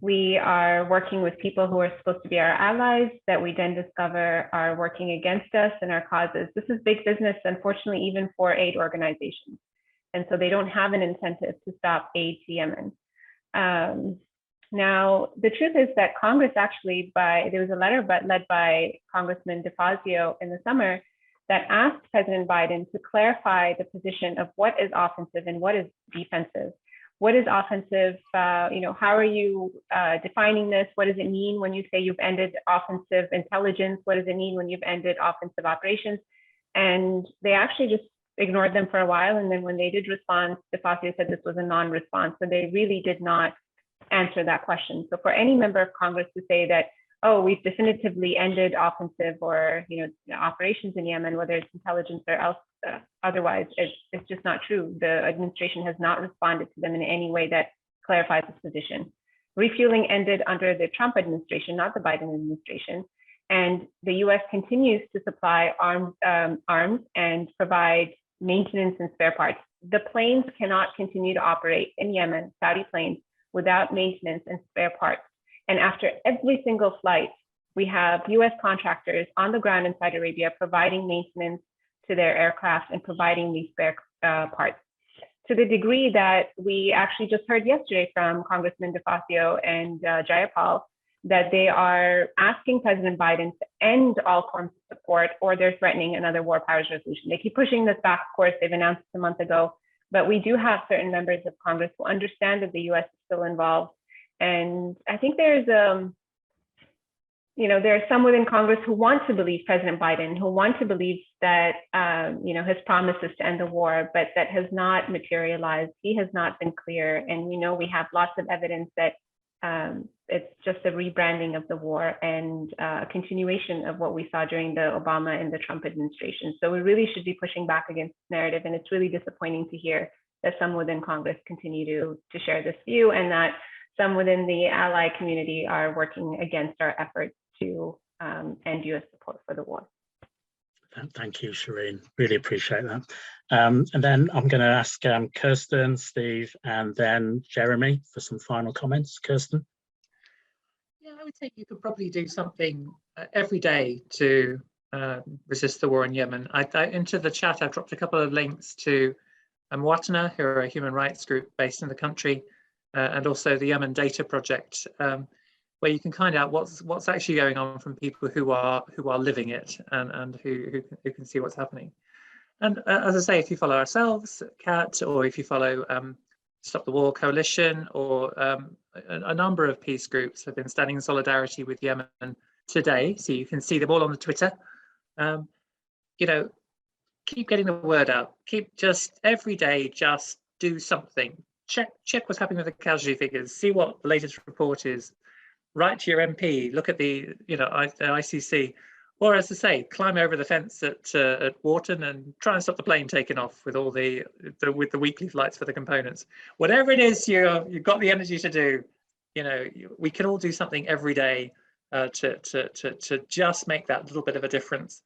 We are working with people who are supposed to be our allies that we then discover are working against us and our causes. This is big business, unfortunately, even for aid organizations. And so they don't have an incentive to stop aid to Yemen. Now, the truth is that Congress actually, there was a letter led by Congressman DeFazio in the summer that asked President Biden to clarify the position of what is offensive and what is defensive. What is offensive? How are you defining this? What does it mean when you say you've ended offensive intelligence? What does it mean when you've ended offensive operations? And they actually just ignored them for a while. And then when they did respond, DeFazio said this was a non-response. So they really did not answer that question. So for any member of Congress to say that, oh, we've definitively ended offensive or operations in Yemen, whether it's intelligence or otherwise, it's just not true. The administration has not responded to them in any way that clarifies its position. Refueling ended under the Trump administration, not the Biden administration. And the US continues to supply arms and provide maintenance and spare parts. The planes cannot continue to operate in Yemen, Saudi planes, without maintenance and spare parts. And after every single flight, we have US contractors on the ground in Saudi Arabia providing maintenance to their aircraft and providing these spare parts. To the degree that we actually just heard yesterday from Congressman DeFazio and Jayapal that they are asking President Biden to end all forms of support, or they're threatening another war powers resolution. They keep pushing this back, of course, they've announced this a month ago, but we do have certain members of Congress who understand that the US is still involved. And I think there's there are some within Congress who want to believe President Biden, who want to believe that his promises to end the war, but that has not materialized. He has not been clear, and we have lots of evidence that it's just a rebranding of the war and a continuation of what we saw during the Obama and the Trump administration. So we really should be pushing back against this narrative, and it's really disappointing to hear that some within Congress continue to share this view, and that some within the ally community are working against our efforts to end US support for the war. Thank you, Shireen. Really appreciate that. And then I'm going to ask Kirsten, Steve, and then Jeremy for some final comments. Kirsten? Yeah, I would say you could probably do something every day to resist the war in Yemen. Into the chat, I've dropped a couple of links to Mwatana, who are a human rights group based in the country, and also the Yemen Data Project, where you can find out what's actually going on from people who are living it and who can see what's happening. And as I say, if you follow ourselves, CAT, or if you follow Stop the War Coalition, or a number of peace groups have been standing in solidarity with Yemen today, so you can see them all on the Twitter. Keep getting the word out. Keep just every day, just do something. Check what's happening with the casualty figures. See what the latest report is. Write to your MP. Look at the ICC, or as I say, climb over the fence at Wharton and try and stop the plane taking off with all the weekly flights for the components. Whatever it is you've got the energy to do, we can all do something every day to just make that little bit of a difference,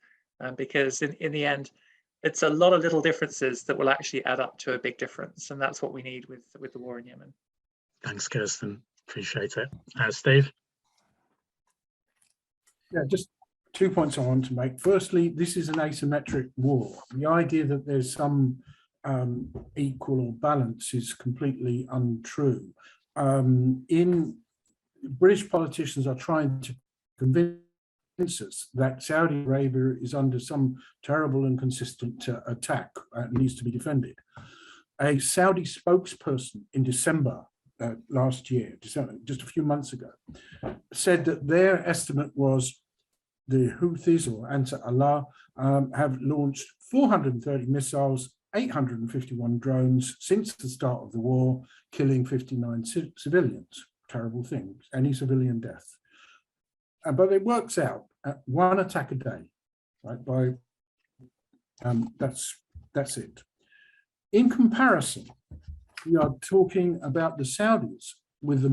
because in the end, it's a lot of little differences that will actually add up to a big difference, and that's what we need with the war in Yemen. Thanks, Kirsten. Appreciate it. Steve? Yeah, just 2 points I want to make. Firstly, this is an asymmetric war. The idea that there's some equal or balance is completely untrue. British politicians are trying to convince us that Saudi Arabia is under some terrible and consistent attack and needs to be defended. A Saudi spokesperson in December last year, just a few months ago, said that their estimate was the Houthis, or Ansar Allah, have launched 430 missiles, 851 drones since the start of the war, killing 59 civilians. Terrible things, any civilian death. But it works out at one attack a day, right? That's it. In comparison, we are talking about the Saudis with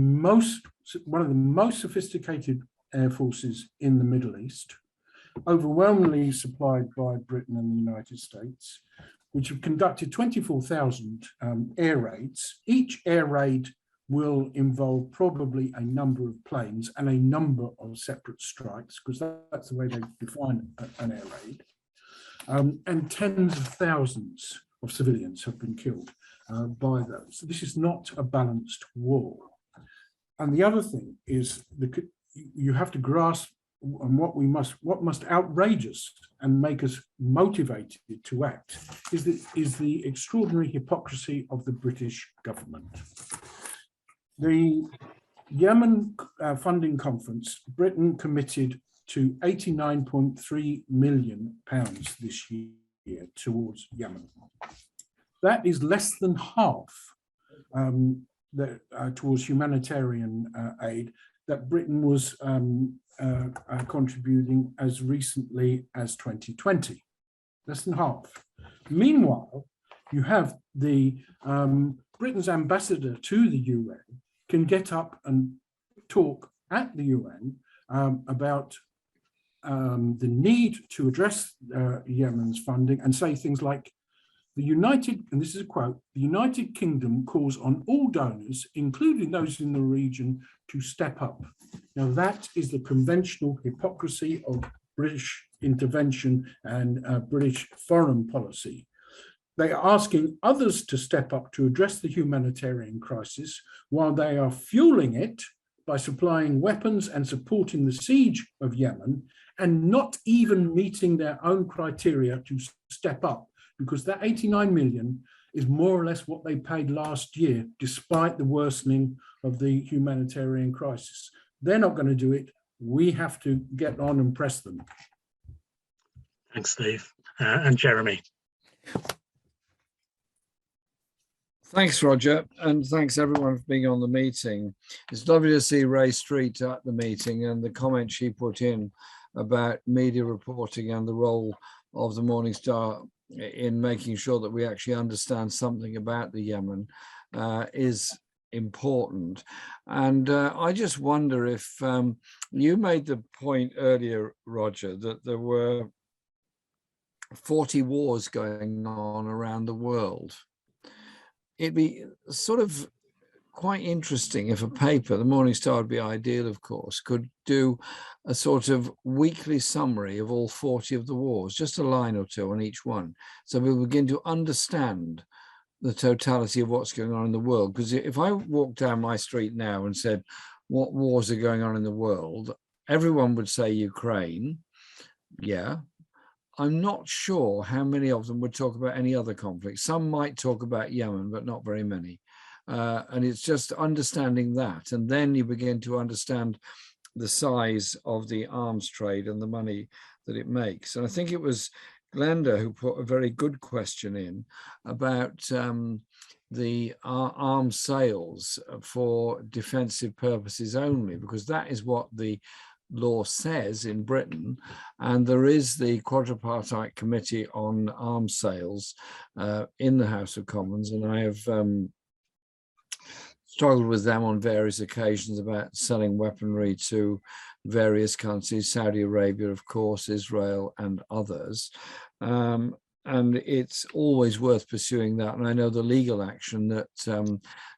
one of the most sophisticated air forces in the Middle East, overwhelmingly supplied by Britain and the United States, which have conducted 24,000 air raids. Each air raid will involve probably a number of planes and a number of separate strikes, because that's the way they define an air raid. And tens of thousands of civilians have been killed by those. So this is not a balanced war. And the other thing is you have to grasp what must outrage us and make us motivated to act is the extraordinary hypocrisy of the British government. The Yemen funding conference, Britain committed to £89.3 million this year towards Yemen. That is less than half towards humanitarian aid that Britain was contributing as recently as 2020, less than half. Meanwhile, you have the Britain's ambassador to the UN can get up and talk at the UN about the need to address Yemen's funding and say things like, and this is a quote, the United Kingdom calls on all donors, including those in the region, to step up. Now that is the conventional hypocrisy of British intervention and British foreign policy. They are asking others to step up to address the humanitarian crisis while they are fueling it by supplying weapons and supporting the siege of Yemen, and not even meeting their own criteria to step up, because that 89 million is more or less what they paid last year, despite the worsening of the humanitarian crisis. They're not going to do it. We have to get on and press them. Thanks, Steve. And Jeremy. Thanks, Roger, and thanks everyone for being on the meeting. It's lovely to see Ray Street at the meeting and the comment she put in about media reporting and the role of the Morningstar in making sure that we actually understand something about the Yemen is important. And I just wonder if you made the point earlier, Roger, that there were 40 wars going on around the world. It'd be sort of quite interesting if a paper, the Morningstar would be ideal, of course, could do a sort of weekly summary of all 40 of the wars, just a line or two on each one. So we begin to understand the totality of what's going on in the world. Because if I walk down my street now and said, what wars are going on in the world, everyone would say Ukraine. Yeah. I'm not sure how many of them would talk about any other conflict. Some might talk about Yemen, but not very many. And it's just understanding that. And then you begin to understand the size of the arms trade and the money that it makes. And I think it was Glenda who put a very good question in about the arms sales for defensive purposes only, because that is what the law says in Britain, and there is the quadripartite committee on arms sales in the House of Commons, and I have struggled with them on various occasions about selling weaponry to various countries, Saudi Arabia, of course, Israel and others. And it's always worth pursuing that. And I know the legal action that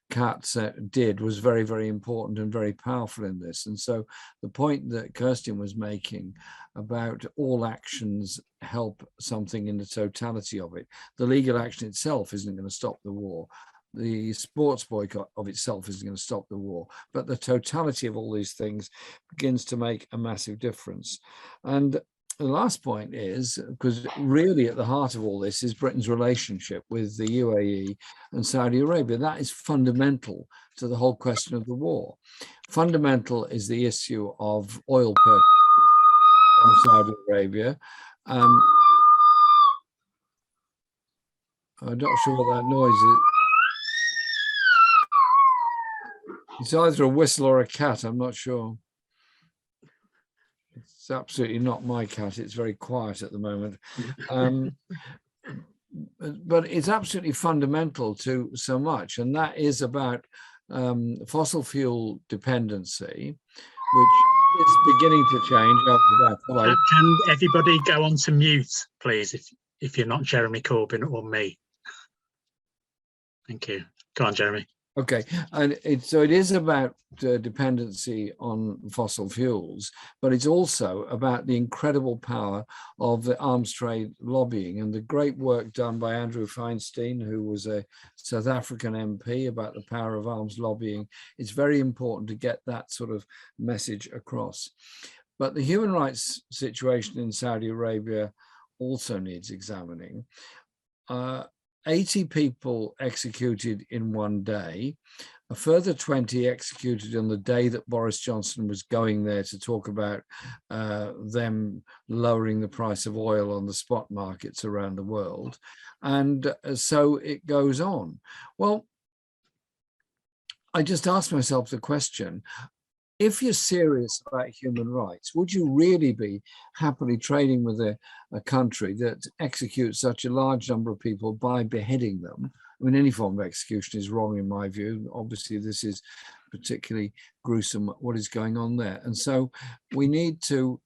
Kat did was very, very important and very powerful in this. And so the point that Kirsten was making about all actions help something in the totality of it. The legal action itself isn't going to stop the war. The sports boycott of itself isn't going to stop the war, but the totality of all these things begins to make a massive difference. And the last point is, because really at the heart of all this is Britain's relationship with the UAE and Saudi Arabia. That is fundamental to the whole question of the war. Fundamental is the issue of oil purchases from Saudi Arabia. I'm not sure what that noise is. It's either a whistle or a cat, I'm not sure. It's absolutely not my cat. It's very quiet at the moment. but it's absolutely fundamental to so much, and that is about fossil fuel dependency, which is beginning to change. Hello. Can everybody go on to mute, please, if you're not Jeremy Corbyn or me? Thank you. Go on, Jeremy. Okay, and so it is about dependency on fossil fuels, but it's also about the incredible power of the arms trade lobbying and the great work done by Andrew Feinstein, who was a South African MP, about the power of arms lobbying. It's very important to get that sort of message across. But the human rights situation in Saudi Arabia also needs examining. 80 people executed in one day, a further 20 executed on the day that Boris Johnson was going there to talk about them lowering the price of oil on the spot markets around the world. And so it goes on. Well, I just asked myself the question, if you're serious about human rights, would you really be happily trading with a country that executes such a large number of people by beheading them? I mean, any form of execution is wrong in my view. Obviously, this is particularly gruesome, what is going on there. And so we need to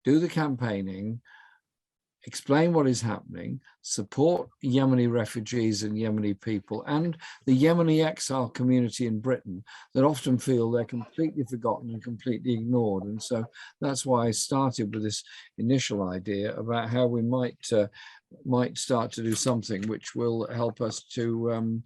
do the campaigning, explain what is happening, support Yemeni refugees and Yemeni people and the Yemeni exile community in Britain that often feel they're completely forgotten and completely ignored. And so that's why I started with this initial idea about how we might start to do something which will help us to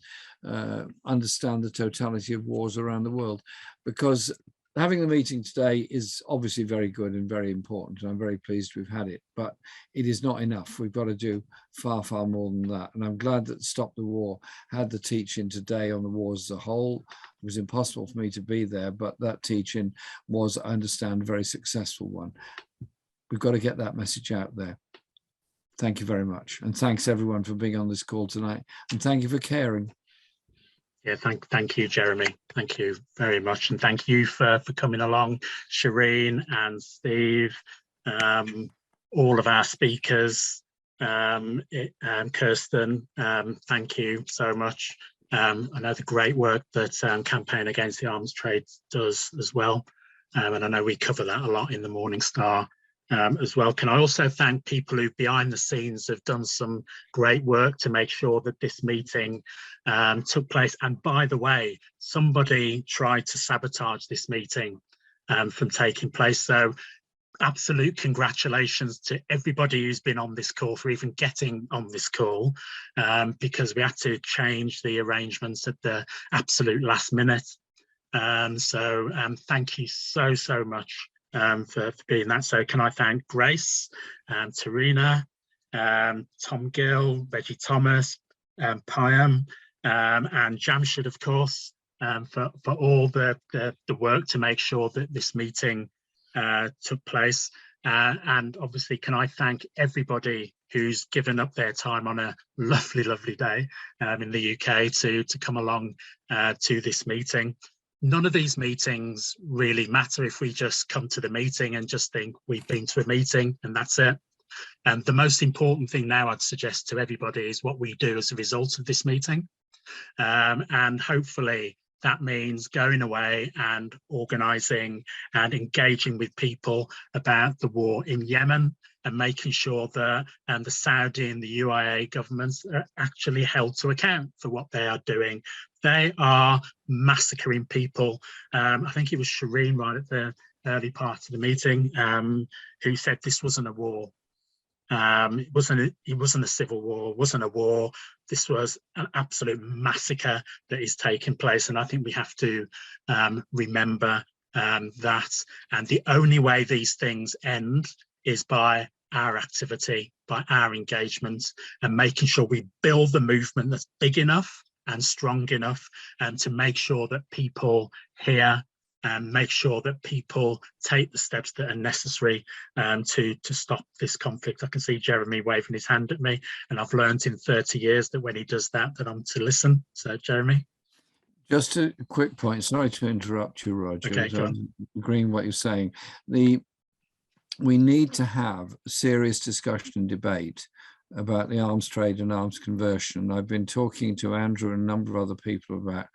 understand the totality of wars around the world. Because having the meeting today is obviously very good and very important, and I'm very pleased we've had it, but it is not enough. We've got to do far, far more than that. And I'm glad that Stop the War had the teaching today on the wars as a whole. It was impossible for me to be there, but that teaching was, I understand, a very successful one. We've got to get that message out there. Thank you very much. And thanks everyone for being on this call tonight. And thank you for caring. Yeah, thank you, Jeremy. Thank you very much. And thank you for coming along, Shireen and Steve, all of our speakers, Kirsten, thank you so much. I know the great work that Campaign Against the Arms Trade does as well. And I know we cover that a lot in the Morningstar as well. Can I also thank people who behind the scenes have done some great work to make sure that this meeting took place. And by the way, somebody tried to sabotage this meeting from taking place. So absolute congratulations to everybody who's been on this call for even getting on this call, because we had to change the arrangements at the absolute last minute. So thank you so much for being that. So can I thank Grace, Tarina, Tom Gill, Reggie Thomas, Payam, and Jamshed, of course, for all the work to make sure that this meeting took place. And obviously, can I thank everybody who's given up their time on a lovely day in the UK to come along to this meeting. None of these meetings really matter if we just come to the meeting and just think we've been to a meeting and that's it. And the most important thing now I'd suggest to everybody is what we do as a result of this meeting. And hopefully that means going away and organising and engaging with people about the war in Yemen and making sure that the Saudi and the UAE governments are actually held to account for what they are doing. They are massacring people. I think it was Shireen right at the early part of the meeting who said this wasn't a war. It wasn't a civil war, it wasn't a war. This was an absolute massacre that is taking place. And I think we have to remember that. And the only way these things end is by our activity, by our engagement, and making sure we build the movement that's big enough and strong enough to make sure that people hear and make sure that people take the steps that are necessary to stop this conflict. I can see Jeremy waving his hand at me, and I've learned in 30 years that when he does that I'm to listen. So, Jeremy. Just a quick point. Sorry to interrupt you, Roger. Okay, I'm agreeing with what you're saying. We need to have serious discussion and debate about the arms trade and arms conversion. I've been talking to Andrew and a number of other people about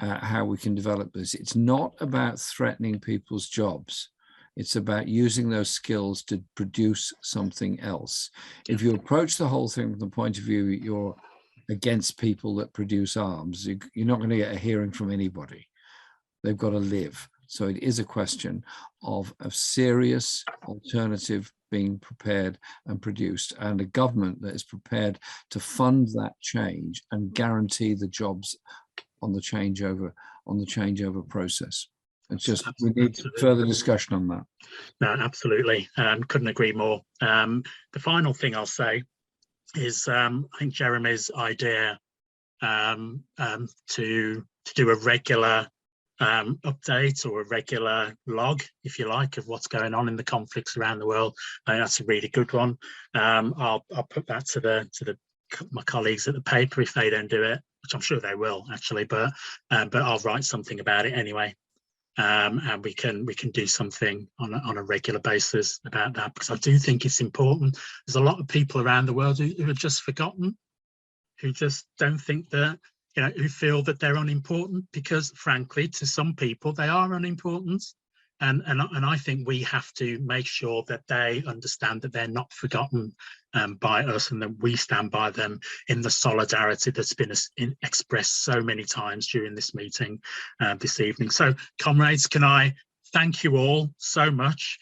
how we can develop this. It's not about threatening people's jobs. It's about using those skills to produce something else. If you approach the whole thing from the point of view you're against people that produce arms, you're not going to get a hearing from anybody. They've got to live. So it is a question of a serious alternative being prepared and produced, and a government that is prepared to fund that change and guarantee the jobs on the changeover process. It's just, we need further discussion on that. No, absolutely. Couldn't agree more. The final thing I'll say is I think Jeremy's idea to do a regular update or a regular log, if you like, of what's going on in the conflicts around the world, I think that's a really good one. I'll put that to my colleagues at the paper if they don't do it, which I'm sure they will actually, but I'll write something about it anyway. And we can do something on a regular basis about that, because I do think it's important. There's a lot of people around the world who are just forgotten, who just don't think that, you know, who feel that they're unimportant, because frankly, to some people, they are unimportant. And I think we have to make sure that they understand that they're not forgotten by us, and that we stand by them in the solidarity that's been expressed so many times during this meeting this evening. So, comrades, can I thank you all so much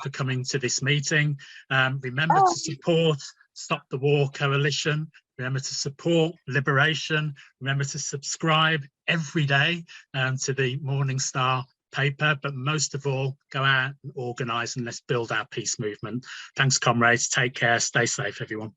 for coming to this meeting. Remember to support Stop the War Coalition. Remember to support Liberation. Remember to subscribe every day to the Morningstar paper, but most of all, go out and organise, and let's build our peace movement. Thanks, comrades. Take care. Stay safe, everyone.